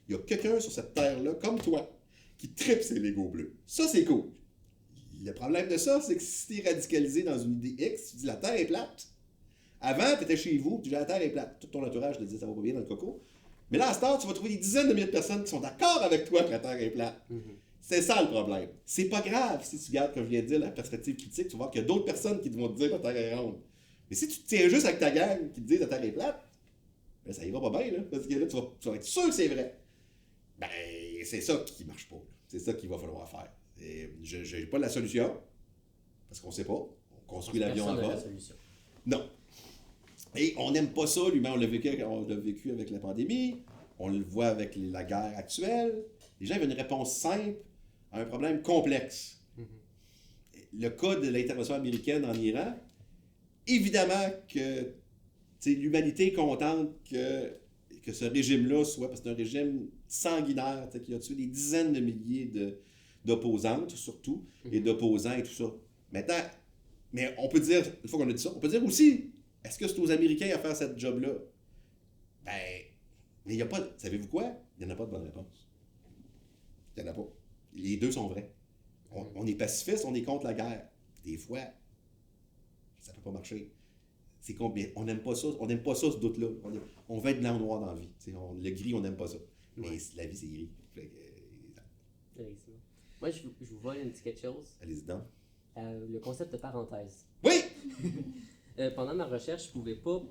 il y a quelqu'un sur cette terre-là, comme toi, qui tripe ces Legos bleus. Ça, c'est cool. Le problème de ça, c'est que si tu es radicalisé dans une idée X, tu dis la Terre est plate. Avant, tu étais chez vous, tu dis la Terre est plate. Tout ton entourage te dit ça va pas bien dans le coco. Mais là, à cette heure, tu vas trouver des dizaines de milliers de personnes qui sont d'accord avec toi que la Terre est plate. C'est ça le problème. C'est pas grave si tu gardes, comme je viens de dire, la perspective critique, tu vas voir qu'il y a d'autres personnes qui vont te dire que la Terre est ronde. Mais si tu te tiens juste avec ta gang qui te dit que la Terre est plate, ben ça ira pas bien, là. Parce que là, tu vas être sûr que c'est vrai. Ben, c'est ça qui marche pas. Là. C'est ça qu'il va falloir faire. Je n'ai pas la solution, parce qu'on ne sait pas. On construit l'avion en vol. Non. Et on n'aime pas ça, lui-même. On l'a vécu avec la pandémie. On le voit avec la guerre actuelle. Les gens veulent une réponse simple à un problème complexe. Le cas de l'intervention américaine en Iran, évidemment que l'humanité est contente que ce régime-là soit, parce que c'est un régime sanguinaire, qui a tué des dizaines de milliers d'opposantes, surtout, et d'opposants et tout ça. Maintenant, mais on peut dire, une fois qu'on a dit ça, on peut dire aussi, est-ce que c'est aux Américains à faire cette job-là? Ben, mais il n'y a pas, savez-vous quoi? Il n'y en a pas de bonne réponse. Il n'y en a pas. Les deux sont vrais. On est pacifiste, on est contre la guerre. Des fois, ça ne peut pas marcher. Mais on n'aime pas ça. On n'aime pas ça, ce doute-là. On veut être blanc ou noir dans la vie. Le gris, on n'aime pas ça. Mais la vie, c'est gris. Moi, je vous vole une petite chose. Allez-y donc. Le concept de parenthèse. Oui! Pendant ma recherche, je pouvais pas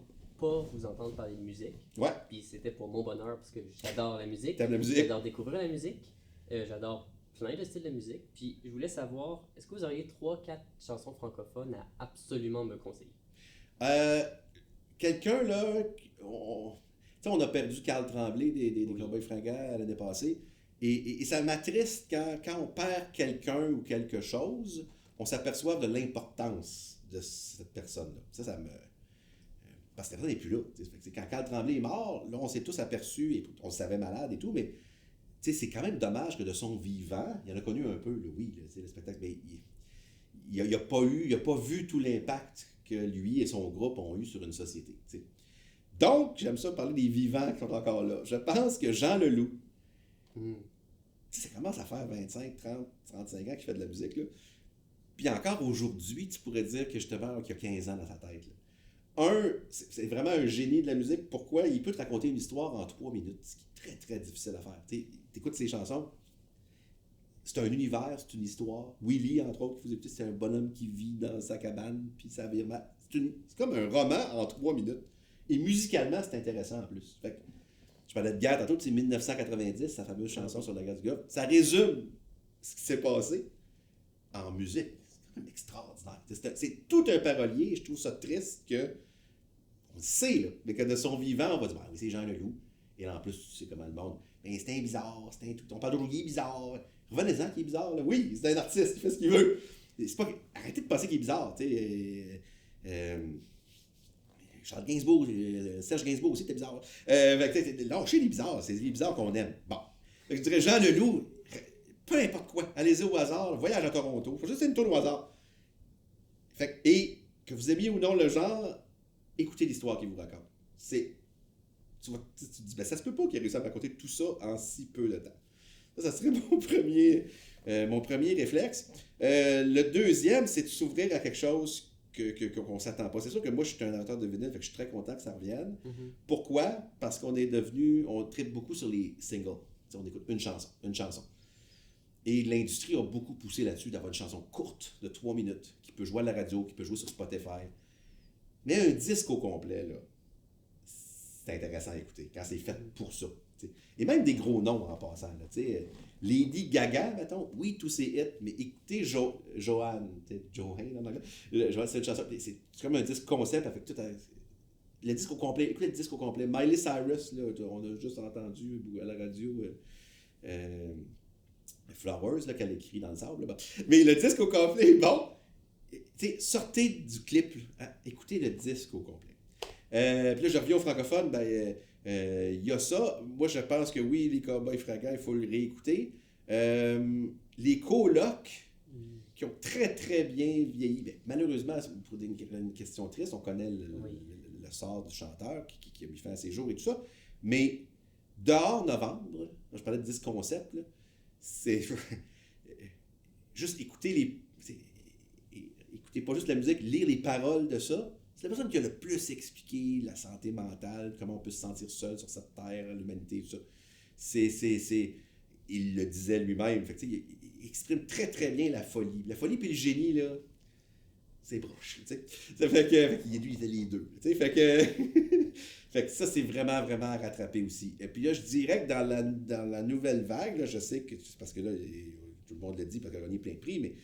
vous entendre parler de musique. Ouais. Puis c'était pour mon bonheur parce que j'adore la musique. T'aimes la musique? J'adore découvrir la musique. J'adore plein de styles de musique. Puis je voulais savoir, est-ce que vous auriez 3-4 chansons francophones à absolument me conseiller? Quelqu'un là, on a perdu Carl Tremblay des Cowboys Fringants l'année passée. Et ça m'attriste quand on perd quelqu'un ou quelque chose, on s'aperçoit de l'importance de cette personne-là. Ça me... Parce que la personne n'est plus là. Quand Carl Tremblay est mort, là, on s'est tous aperçus, et on le savait malade et tout, mais c'est quand même dommage que de son vivant, il en a connu un peu, oui, le spectacle, mais il n'a pas vu tout l'impact que lui et son groupe ont eu sur une société. T'sais. Donc, j'aime ça parler des vivants qui sont encore là. Je pense que Jean Leloup, ça commence à faire 25, 30, 35 ans qu'il fait de la musique, là. Puis encore aujourd'hui, tu pourrais dire que justement qu'il y a 15 ans dans sa tête. Là. C'est vraiment un génie de la musique. Pourquoi? Il peut te raconter une histoire en 3 minutes, ce qui est très, très difficile à faire. Tu écoutes ses chansons, c'est un univers, c'est une histoire. Willy, entre autres, que vous écoutez, c'est un bonhomme qui vit dans sa cabane, puis ça vire mal. C'est comme un roman en 3 minutes. Et musicalement, c'est intéressant en plus. Fait que, je parlais de guerre tantôt, c'est 1990, sa fameuse chanson sur la guerre du Golfe. Ça résume ce qui s'est passé en musique. C'est quand même extraordinaire. C'est tout un parolier, et je trouve ça triste que, on le sait, là, mais que de son vivant, on va dire, oui, c'est Jean Leloup. Et là, en plus, tu sais comment le monde, ben, c'est un bizarre, c'est un tout. On parle d'aujourd'hui, il est bizarre. Revenez-en qu'il est bizarre, là. Oui, c'est un artiste, il fait ce qu'il veut. C'est pas... Arrêtez de penser qu'il est bizarre, tu sais. Charles Gainsbourg, Serge Gainsbourg aussi était bizarre. Lâchez les bizarres, c'est les bizarres qu'on aime. Bon. Je dirais Jean Leloup, peu importe quoi, allez-y au hasard, voyage à Toronto, faut juste une tour au hasard. Et que vous aimiez ou non le genre, écoutez l'histoire qu'il vous raconte. Tu te dis, ben ça se peut pas qu'il ait réussi à me raconter tout ça en si peu de temps. Ça serait mon premier réflexe. Le deuxième, c'est de s'ouvrir à quelque chose qu'on ne s'attend pas. C'est sûr que moi, je suis un amateur de vinyle, fait que je suis très content que ça revienne. Mm-hmm. Pourquoi? Parce qu'on tripe beaucoup sur les singles. T'sais, on écoute une chanson. Et l'industrie a beaucoup poussé là-dessus d'avoir une chanson courte de 3 minutes, qui peut jouer à la radio, qui peut jouer sur Spotify. Mais un disque au complet, là, c'est intéressant à écouter, quand c'est fait pour ça. T'sais. Et même des gros noms en passant. Là, Lady Gaga, mettons, oui, tous ses hits, mais écoutez Joanne en anglais. C'est une chanson, c'est comme un disque concept avec tout le disque au complet. Écoutez le disque au complet. Miley Cyrus, là, on a juste entendu à la radio Flowers, là, qu'elle écrit dans le sable. Là, mais le disque au complet, bon, sortez du clip, hein, écoutez le disque au complet. Puis là, je reviens au francophone, il y a ça. Moi, je pense que oui, les Cowboys Fringants, il faut le réécouter. Les colocs, qui ont très, très bien vieilli. Ben, malheureusement, pour une question triste, on connaît le sort du chanteur qui a mis fin à ses jours et tout ça. Mais dehors novembre, je parlais de disque concept, là, c'est juste écouter écoutez pas juste la musique, lire les paroles de ça. C'est la personne qui a le plus expliqué la santé mentale, comment on peut se sentir seul sur cette terre, l'humanité, tout ça. Il le disait lui-même. Fait que, il exprime très très bien la folie. La folie puis le génie, là, c'est broche. Ça fait que lui, il était les deux. Fait que ça, c'est vraiment, vraiment à rattraper aussi. Et puis là, je dirais que dans la nouvelle vague, là, je sais que c'est parce que là, tout le monde le dit parce qu'elle a gagné plein de prix, mais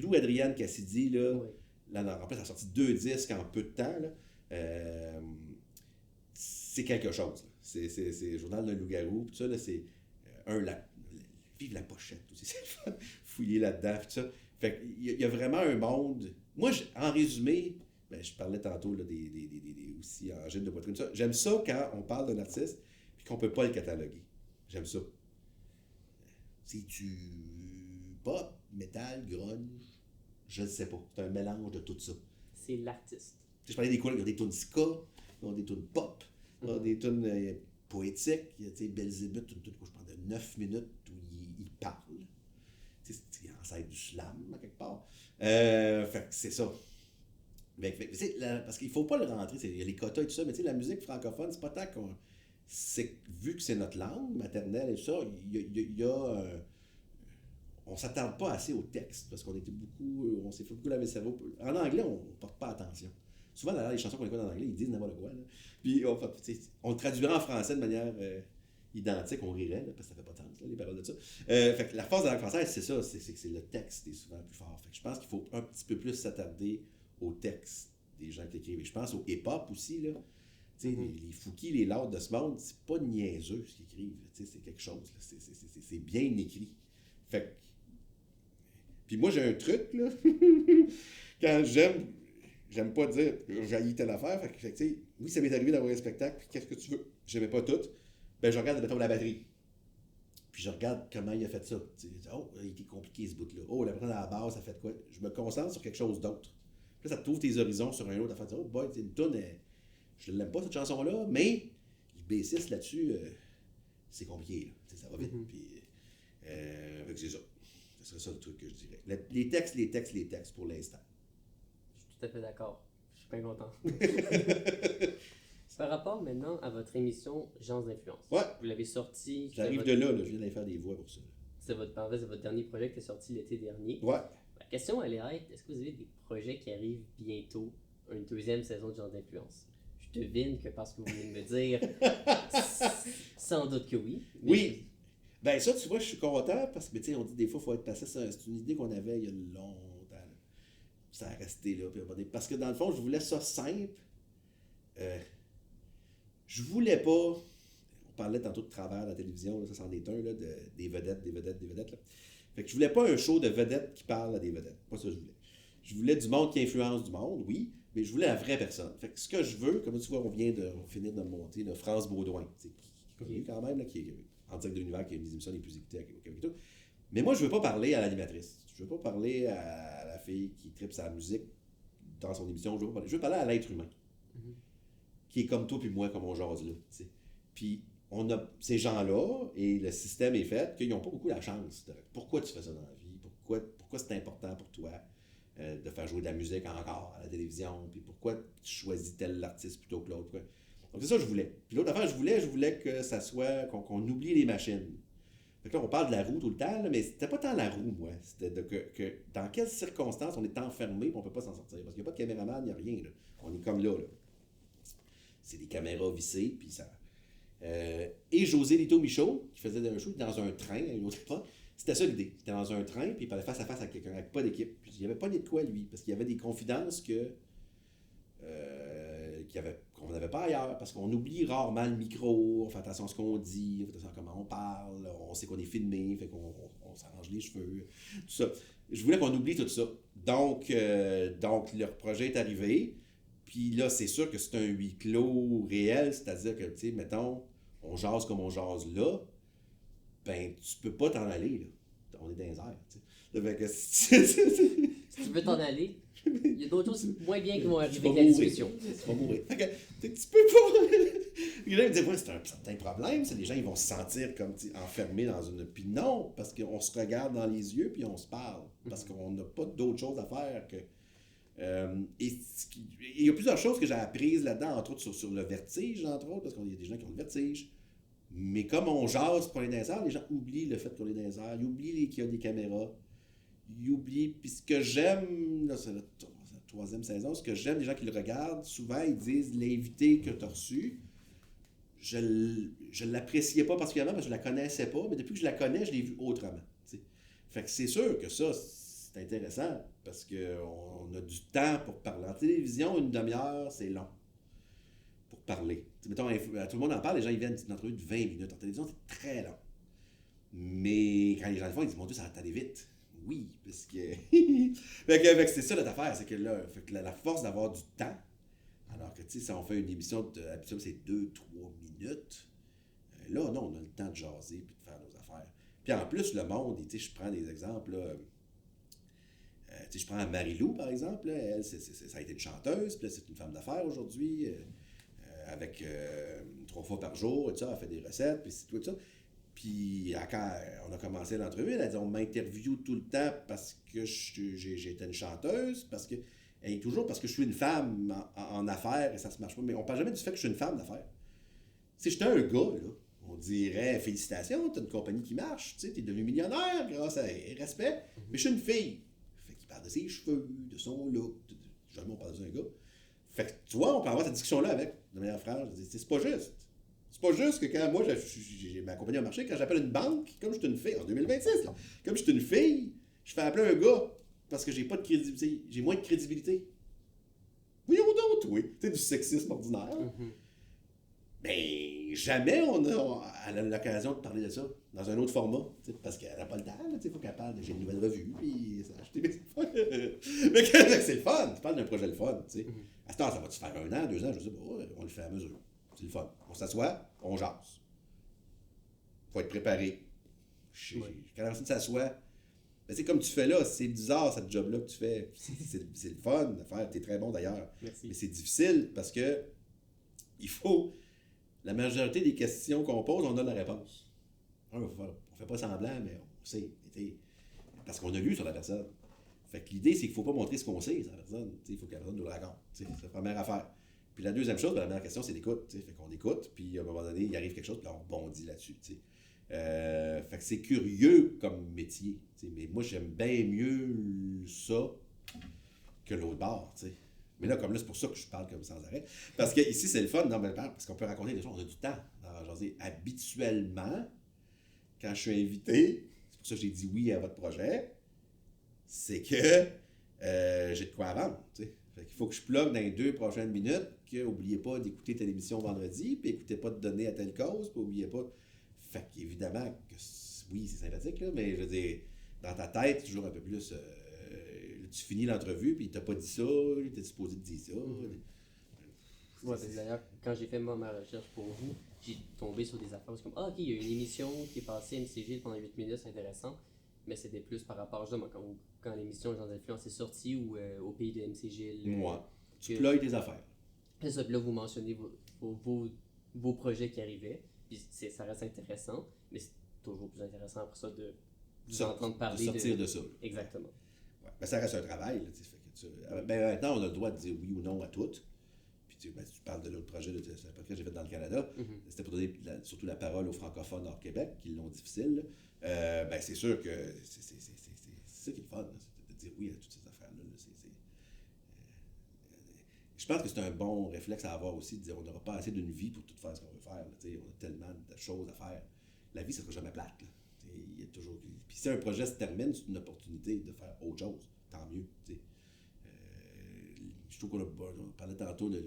Lou Adrienne Cassidy, là, oui. Là, en plus, elle a sorti 2 disques en peu de temps. Là. C'est quelque chose. Là. C'est le journal d'un loup-garou. Tout ça, là, c'est vive la pochette aussi. C'est le fun. Fouiller là-dedans. Tout ça. Fait qu'il y a vraiment un monde. Moi, en résumé, je parlais tantôt là, aussi en gîte de poitrine. Ça. J'aime ça quand on parle d'un artiste et qu'on ne peut pas le cataloguer. J'aime ça. C'est-tu pop, métal, grunge? Je ne sais pas. C'est un mélange de tout ça. C'est l'artiste. Je parlais des couleurs. Il y a des tunes ska, il y a des tunes pop, il y a des tunes poétiques. Il y a Belzébuth, une tune que je parle de 9 minutes où il parle. C'est ancêtre du slam, à quelque part. Fait que c'est ça. Parce qu'il ne faut pas le rentrer, il y a les quotas et tout ça, mais la musique francophone, c'est pas tant qu'on... vu que c'est notre langue maternelle et tout ça, il y a on s'attarde pas assez au texte, parce qu'on était beaucoup... on s'est fait beaucoup laver le cerveau. En anglais, on ne porte pas attention. Souvent, d'ailleurs, les chansons qu'on écoute en anglais, ils disent n'importe quoi. Là. Puis on le traduirait en français de manière identique, on rirait, là, parce que ça fait pas de sens, là, les paroles de ça. Fait que la force de la langue française, c'est ça, c'est que c'est le texte qui est souvent plus fort. Fait que je pense qu'il faut un petit peu plus s'attarder au texte des gens qui écrivent. Et je pense au hip-hop aussi, là. Les Fouki, les Lords de ce monde, c'est pas niaiseux ce qu'ils écrivent. C'est quelque chose. Là. C'est bien écrit. Fait que... Puis moi, j'ai un truc, là. Quand j'aime pas dire j'haïs telle affaire. Fait que, oui, ça m'est arrivé d'avoir un spectacle, puis qu'est-ce que tu veux? J'aimais pas tout. Ben, je regarde, mettons, la batterie. Puis je regarde comment il a fait ça. Oh, il était compliqué ce bout-là. Oh, la personne à la base, ça fait quoi? Je me concentre sur quelque chose d'autre. Puis là, ça te trouve tes horizons sur un autre affaire. Oh, boy, une toune, je l'aime pas cette chanson-là, mais il bassiste là-dessus, c'est compliqué. Là. Ça va vite. Puis, c'est ça. Ce serait ça le truc que je dirais. Les textes pour l'instant. Je suis tout à fait d'accord. Je suis bien content. Par rapport maintenant à votre émission Gens d'influence. Ouais. Vous l'avez sorti. J'arrive de là, je viens d'aller faire des voix pour ça. C'est votre dernier projet qui est sorti l'été dernier. Ouais. La question allait être, est-ce que vous avez des projets qui arrivent bientôt, une deuxième saison de Gens d'influence? Je devine que parce que vous venez de me dire, sans doute que oui. Oui. Ben ça, tu vois, je suis content parce que, on dit des fois, il faut être patient. C'est une idée qu'on avait il y a longtemps. Là. Ça a resté là. Parce que dans le fond, je voulais ça simple. Je voulais pas... On parlait tantôt de travers à la télévision, là, ça c'en est un, là, des vedettes. Là. Fait que je voulais pas un show de vedettes qui parle à des vedettes. Pas ça que je voulais. Je voulais du monde qui influence du monde, oui, mais je voulais la vraie personne. Fait que ce que je veux, comme tu vois, on vient de finir de monter de France Baudouin, qui est connu quand même, là, qui est en direct de l'univers, qui est une des émissions les plus écoutées au Québec et tout. Mais moi, je veux pas parler à l'animatrice. Je veux pas parler à la fille qui tripe sa musique dans son émission. Je veux parler à l'être humain. Qui est comme toi puis moi, comme on jase là. T'sais. Puis on a ces gens-là, et le système est fait, qu'ils n'ont pas beaucoup la chance. Pourquoi tu fais ça dans la vie? Pourquoi c'est important pour toi de faire jouer de la musique encore à la télévision? Puis pourquoi tu choisis tel artiste plutôt que l'autre? Donc c'est ça que je voulais. Puis l'autre affaire, je voulais que ça soit, qu'on oublie les machines. Fait que là, on parle de la roue tout le temps, là, mais c'était pas tant la roue, moi. C'était que dans quelles circonstances on est enfermé et on peut pas s'en sortir. Parce qu'il n'y a pas de caméraman, il n'y a rien. Là. On est comme là. C'est des caméras vissées, puis ça... et José Lito Michaud, qui faisait un show dans un train à une autre époque, c'était ça l'idée. C'était dans un train, puis il parlait face à face avec quelqu'un, avec pas d'équipe. Puis il n'y avait pas de quoi, lui, parce qu'il y avait des confidences qu'on n'avait pas ailleurs, parce qu'on oublie rarement le micro, on fait attention à ce qu'on dit, on fait attention à comment on parle, on sait qu'on est filmé, fait qu'on s'arrange les cheveux, tout ça. Je voulais qu'on oublie tout ça. Donc leur projet est arrivé. Puis là, c'est sûr que c'est un huis clos réel, c'est-à-dire que, tu sais, mettons, on jase comme on jase là, ben, tu peux pas t'en aller, là. On est dans les airs, tu sais. Fait que si tu veux t'en aller, il y a d'autres choses moins bien qui vont arriver avec la discussion. Tu vas mourir. Fait que, tu peux pas... Et là, il me disait, ouais, c'est un certain problème, c'est les gens, ils vont se sentir comme, enfermés dans une... Puis non, parce qu'on se regarde dans les yeux, puis on se parle. Parce qu'on n'a pas d'autre chose à faire que... et il y a plusieurs choses que j'ai apprises là-dedans, entre autres sur le vertige, entre autres, parce qu'il y a des gens qui ont le vertige. Mais comme on jase pour les danseurs, les gens oublient le fait qu'on est danseurs, ils oublient qu'il y a des caméras, ils oublient. Puis ce que j'aime, là, c'est la troisième saison, ce que j'aime des gens qui le regardent, souvent ils disent l'invité que tu as reçu, je l'appréciais pas particulièrement parce que je la connaissais pas, mais depuis que je la connais, je l'ai vue autrement. T'sais. Fait que c'est sûr que ça, c'est intéressant parce qu'on a du temps pour parler. En télévision, une demi-heure, c'est long pour parler. T'sais, mettons, tout le monde en parle, les gens ils viennent d'une entrevue de 20 minutes. En télévision, c'est très long. Mais quand les gens le font, ils disent, mon Dieu, ça va aller vite. Oui, parce que... fait que c'est ça notre affaire, c'est que là, la force d'avoir du temps, alors que, tu sais, si on fait une émission, habituellement, c'est 2-3 minutes. Là, non, on a le temps de jaser et de faire nos affaires. Puis en plus, le monde, tu sais, je prends des exemples, là, je prends Marie-Lou, par exemple, là, elle, ça a été une chanteuse, puis là, c'est une femme d'affaires aujourd'hui, avec 3 fois par jour, et tout ça, elle fait des recettes, puis c'est tout ça. Puis quand on a commencé l'entrevue, elle a dit, on m'interviewe tout le temps parce que j'étais une chanteuse, parce que Et toujours parce que je suis une femme en affaires et ça se marche pas. Mais on parle jamais du fait que je suis une femme d'affaires. Si j'étais un gars, là, on dirait félicitations, t'as une compagnie qui marche, tu sais, t'es devenu millionnaire grâce à respect. Mais je suis une fille. Fait qu'il parle de ses cheveux, de son look. Jamais on parle d'un gars. Fait que tu vois, on peut avoir cette discussion-là avec de manière franche. C'est pas juste. C'est pas juste que quand moi, j'ai ma compagnie au marché, quand j'appelle une banque, comme je suis une fille, en 2026, là, comme je suis une fille, je fais appeler un gars parce que j'ai pas de crédibilité. J'ai moins de crédibilité. Voyons donc, oui. Tu sais, du sexisme ordinaire. Mais jamais elle a l'occasion de parler de ça dans un autre format, parce qu'elle n'a pas le temps, il faut qu'elle parle de j'ai une nouvelle revue, puis ça a acheté. Mais c'est le fun, tu parles d'un projet le fun. À ce temps, ça va-tu faire 1 an, 2 ans, je sais pas, on le fait à mesure. C'est le fun. On s'assoit, on jase. Faut être préparé. Quand la personne s'assoit, ben c'est comme tu fais là, c'est bizarre cette job-là que tu fais. C'est le fun de faire, t'es très bon d'ailleurs. Merci. Mais c'est difficile parce que il faut. La majorité des questions qu'on pose, on donne la réponse. On fait pas semblant, mais on sait. Parce qu'on a lu sur la personne. Fait que l'idée, c'est qu'il ne faut pas montrer ce qu'on sait sur la personne. Il faut que la personne nous le raconte. C'est la première affaire. Puis la deuxième chose, la première question, c'est l'écoute. Fait qu'on écoute, puis à un moment donné, il arrive quelque chose, puis on rebondit là-dessus. Fait que c'est curieux comme métier. Mais moi, j'aime bien mieux ça que l'autre bord. Mais là, comme là, c'est pour ça que je parle comme sans arrêt. Parce que ici, c'est le fun, non, mais parce qu'on peut raconter des choses, on a du temps. Habituellement, quand je suis invité, c'est pour ça que j'ai dit oui à votre projet, c'est que j'ai de quoi à vendre. Fait qu'il faut que je plug dans les 2 prochaines minutes, que n'oubliez pas d'écouter telle émission vendredi, puis écoutez pas de donner à telle cause, puis n'oubliez pas. Fait qu'évidemment, que oui, c'est sympathique, là, mais je veux dire, dans ta tête, toujours un peu plus. Tu finis l'entrevue, puis il t'a pas dit ça, il était supposé te dire ça. Ouais, d'ailleurs, quand j'ai fait ma recherche pour vous, j'ai tombé sur des affaires comme ok, il y a une émission qui est passée à MCG pendant 8 minutes, c'est intéressant, mais c'était plus par rapport justement quand l'émission Gens d'influence est sortie ou au pays de MCG. Tu plugues tes affaires. C'est ça, puis là, vous mentionnez vos projets qui arrivaient, puis ça reste intéressant, mais c'est toujours plus intéressant après ça de vous entendre parler. De sortir de ça. Exactement. Ouais. Ben, ça reste un travail. Là, maintenant, on a le droit de dire oui ou non à tout. Puis tu parles de l'autre projet que j'ai fait dans le Canada. C'était pour donner surtout la parole aux francophones hors Québec, qui l'ont difficile. Ben, c'est sûr que c'est ça qui est le fun, c'est de dire oui à toutes ces affaires-là. Je pense que c'est un bon réflexe à avoir aussi, de dire on n'aura pas assez d'une vie pour tout faire ce qu'on veut faire. On a tellement de choses à faire. La vie, ça ne sera jamais plate. Il y a toujours. Puis si un projet se termine, c'est une opportunité de faire autre chose. Tant mieux. Je trouve on parlait tantôt des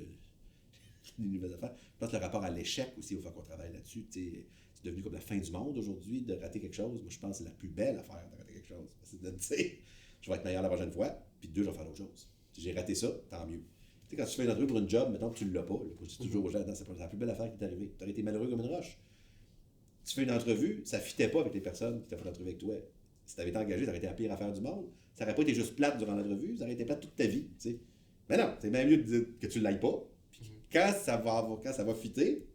nouvelles affaires. Je pense que le rapport à l'échec aussi, il faut qu'on travaille là-dessus. C'est devenu comme la fin du monde aujourd'hui de rater quelque chose. Moi, je pense que c'est la plus belle affaire de rater quelque chose. C'est de dire, je vais être meilleur la prochaine fois, puis 2, je vais faire d'autres choses. Si j'ai raté ça, tant mieux. Quand tu fais une entrevue pour une job, mettons que tu ne l'as pas, je dis toujours aux gens, c'est la plus belle affaire qui t'est arrivée. Tu aurais été malheureux comme une roche. Tu fais une entrevue, ça ne fitait pas avec les personnes qui t'ont fait l'entrevue avec toi. Si tu avais été engagé, ça aurait été la pire affaire du monde. Ça n'aurait pas été juste plate durant l'entrevue, ça aurait été plate toute ta vie. T'sais. Mais non, c'est même mieux de dire que tu ne l'ailles pas. Puis quand ça va fitter,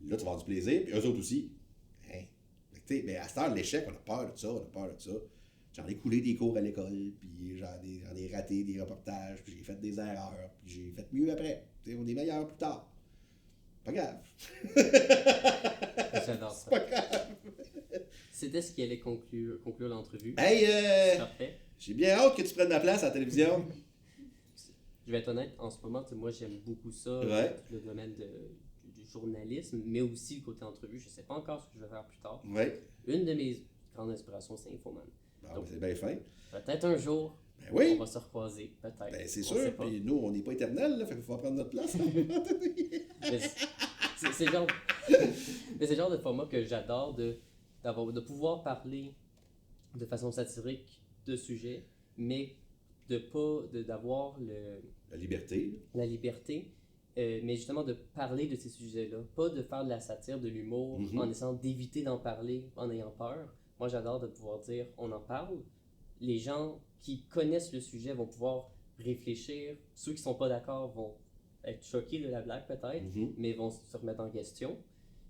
là, tu vas avoir du plaisir, puis eux autres aussi. Hein? Mais à cette heure, l'échec, on a peur de ça, J'en ai coulé des cours à l'école, puis j'en ai raté des reportages, puis j'ai fait des erreurs, puis j'ai fait mieux après. T'sais, on est meilleur plus tard. Pas grave. J'adore ça. C'est pas grave. C'était ce qui allait conclure l'entrevue. Hey, parfait. J'ai bien hâte que tu prennes ma place à la télévision. Je vais être honnête, en ce moment, moi j'aime beaucoup ça, le domaine du journalisme, mais aussi le côté entrevue. Je ne sais pas encore ce que je vais faire plus tard. Ouais. Une de mes grandes inspirations, c'est Infoman. Donc, c'est bien fin. Peut-être un jour, on va se recroiser. Peut-être. Ben, c'est sûr. Puis nous, on n'est pas éternels, là, fait qu'il faut prendre notre place. c'est le genre de format que j'adore, de pouvoir parler de façon satirique de sujets, mais d'avoir la liberté. La liberté, mais justement de parler de ces sujets-là, pas de faire de la satire, de l'humour, en essayant d'éviter d'en parler, en ayant peur. Moi, j'adore de pouvoir dire, on en parle. Les gens qui connaissent le sujet vont pouvoir réfléchir. Ceux qui ne sont pas d'accord vont être choqués de la blague peut-être, mais vont se remettre en question.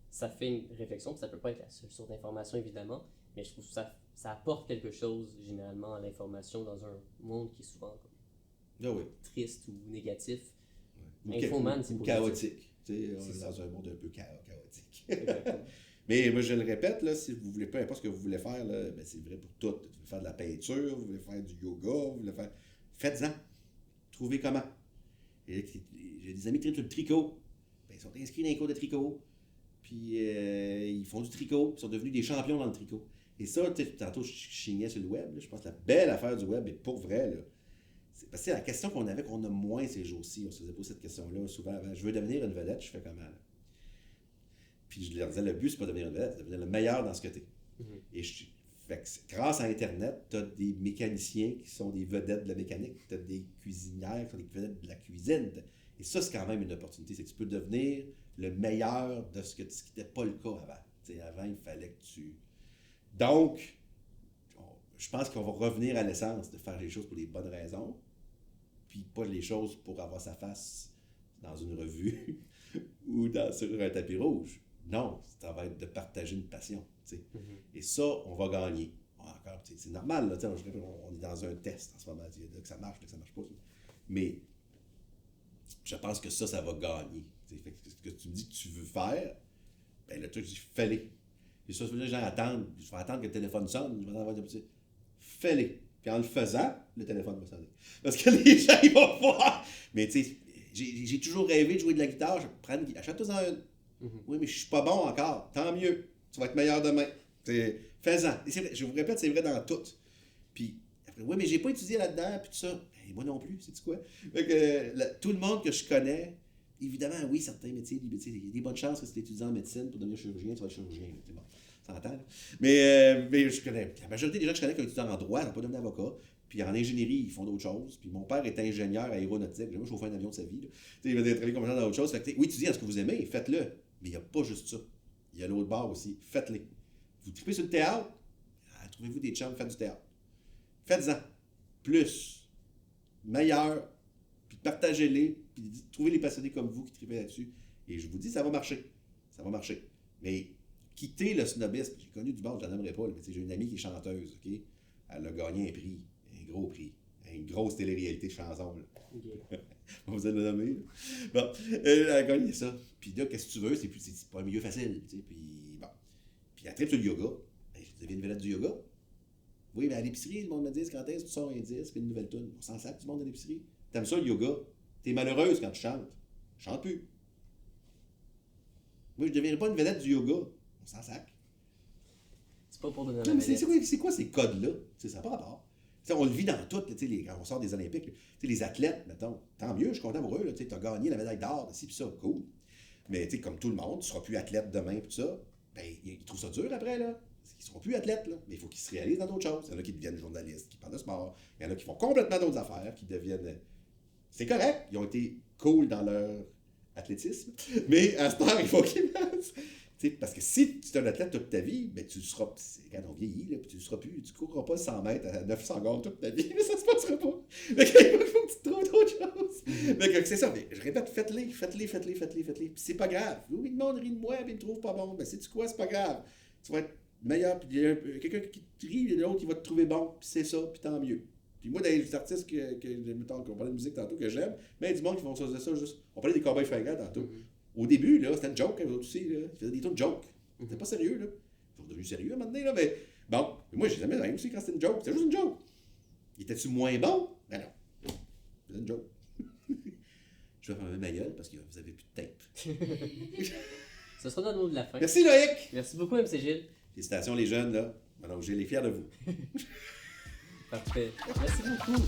Ça fait une réflexion, ça ne peut pas être la seule source d'information évidemment, mais je trouve que ça apporte quelque chose généralement à l'information dans un monde qui est souvent triste ou négatif. Infoman, c'est chaotique. On est dans un monde un peu chaotique. Mais moi, je le répète, là, si vous voulez, peu importe ce que vous voulez faire, là, ben, c'est vrai pour tout. Vous voulez faire de la peinture, vous voulez faire du yoga, vous voulez faire... Faites-en. Trouvez comment. J'ai des amis qui traitent sur le tricot. Ben, ils sont inscrits dans les cours de tricot. Puis ils font du tricot. Ils sont devenus des champions dans le tricot. Et ça, tantôt, je chignais sur le web. Là, je pense que la belle affaire du web, et pour vrai, là, c'est parce que la question qu'on avait, qu'on a moins ces jours-ci, on se faisait poser cette question-là souvent avant. Je veux devenir une vedette, je fais comment? Là? Puis je leur disais, le but, c'est pas de devenir une vedette, c'est de devenir le meilleur dans ce que tu es. Et grâce à Internet, tu as des mécaniciens qui sont des vedettes de la mécanique, tu as des cuisinières qui sont des vedettes de la cuisine. Et ça, c'est quand même une opportunité. C'est que tu peux devenir le meilleur de ce qui n'était pas le cas avant. T'sais, avant, il fallait que tu... Donc, je pense qu'on va revenir à l'essence de faire les choses pour les bonnes raisons, puis pas les choses pour avoir sa face dans une revue ou sur un tapis rouge. Non, ça va être de partager une passion. Et ça, on va gagner. Encore, c'est normal, là, on est dans un test en ce moment. Il y a que ça marche, que ça marche pas. Mais je pense que ça va gagner. Fait que ce que tu me dis que tu veux faire, ben le truc, je dis fais-les. Et ça, les gens attendent. Je vais attendre que le téléphone sonne. Je vais avoir fais-les. Puis en le faisant, le téléphone va sonner. Parce que les gens, ils vont voir. Mais tu sais, j'ai toujours rêvé de jouer de la guitare. Achète-toi-en une. Oui, mais je suis pas bon encore. Tant mieux. Tu vas être meilleur demain. Fais-en. Et c'est vrai, je vous répète, c'est vrai dans tout. Puis après, oui, mais j'ai pas étudié là-dedans, puis tout ça. Ben, moi non plus, sais-tu quoi? Fait que, tout le monde que je connais, évidemment, oui, certains métiers, il y a des bonnes chances que si tu étudies en médecine pour devenir chirurgien, tu vas être chirurgien. C'est bon, ça s'entend. Mais je connais, la majorité des gens que je connais qui ont étudié en droit n'ont pas devenu avocat. Puis en ingénierie, ils font d'autres choses. Puis mon père est ingénieur aéronautique. J'ai jamais chauffé un avion de sa vie. Il va travailler comme ça dans d'autres choses. Fait que, oui, étudiez ce que vous aimez, faites-le. Mais il n'y a pas juste ça. Il y a l'autre bord aussi. Faites-les. Vous tripez sur le théâtre, trouvez-vous des chums, faites du théâtre. Faites-en. Plus. Meilleur. Puis partagez-les. Puis trouvez les passionnés comme vous qui tripez là-dessus. Et je vous dis, ça va marcher. Ça va marcher. Mais quittez le snobisme. J'ai connu du bord, je n'en aimerais pas. Mais j'ai une amie qui est chanteuse. Okay? Elle a gagné un prix. Un gros prix. Une grosse télé-réalité de chanson. On vous a le nommer. Bon, elle a gagné ça. Puis là, qu'est-ce que tu veux? C'est pas un milieu facile. Puis bon. Puis elle tripe sur le yoga. Ben, je deviens une vedette du yoga. Oui, mais à l'épicerie, le monde me dit quand est-ce que tu sors un disque, puis une nouvelle tune. On s'en sac du monde à l'épicerie. T'aimes ça le yoga? T'es malheureuse quand tu chantes. Je chante plus. Moi, je ne deviendrai pas une vedette du yoga. On s'en sac. C'est pas pour devenir la vedette. C'est quoi ces codes-là? Ça n'a pas rapport. T'sais, on le vit dans tout, quand on sort des Olympiques. Les athlètes, mettons, tant mieux, je suis content pour eux. Tu as gagné la médaille d'or, ci, puis ça, cool. Mais comme tout le monde, tu ne seras plus athlète demain, puis ça. Ben, ils trouvent ça dur après, là. Ils ne seront plus athlètes, là. Mais il faut qu'ils se réalisent dans d'autres choses. Il y en a qui deviennent journalistes, qui parlent de sport. Il y en a qui font complètement d'autres affaires, qui deviennent. C'est correct, ils ont été cool dans leur athlétisme. Mais à ce temps, il faut qu'ils fassent. Parce que si tu es un athlète toute ta vie, ben tu seras. Quand on vieillit, là, tu ne courras pas 100 mètres à 900 secondes toute ta vie, mais ça se passera pas. Mais il faut que tu trouves d'autres choses. Mais c'est ça, mais je répète, faites-les. Puis c'est pas grave. Oui, le monde rit de moi, puis il me trouve pas bon. Ben sais-tu quoi, c'est pas grave. Tu vas être meilleur, puis il y a quelqu'un qui te rit, et l'autre qui va te trouver bon, puis c'est ça, puis tant mieux. Puis moi, dans les artistes mettons, qu'on parlait de musique tantôt, que j'aime, mais il y a du monde qui font ça juste. On parlait des Cowboys Fringants tantôt. Au début, là, c'était une joke, eux aussi, là. Ils faisaient des trucs de joke. C'était pas sérieux, là. Ils sont devenus sérieux à un moment donné, là, mais bon. Mais moi, je les aimais même aussi quand c'était une joke. C'était juste une joke. Il était-tu moins bon? Ben non. C'était une joke. Je vais fermer ma gueule parce que vous avez plus de tape. Ce sera notre mot de la fin. Merci, Loïc! Merci beaucoup, M. Gilles. Félicitations, les jeunes, là. Alors, j'ai les fiers de vous. Parfait. Merci beaucoup.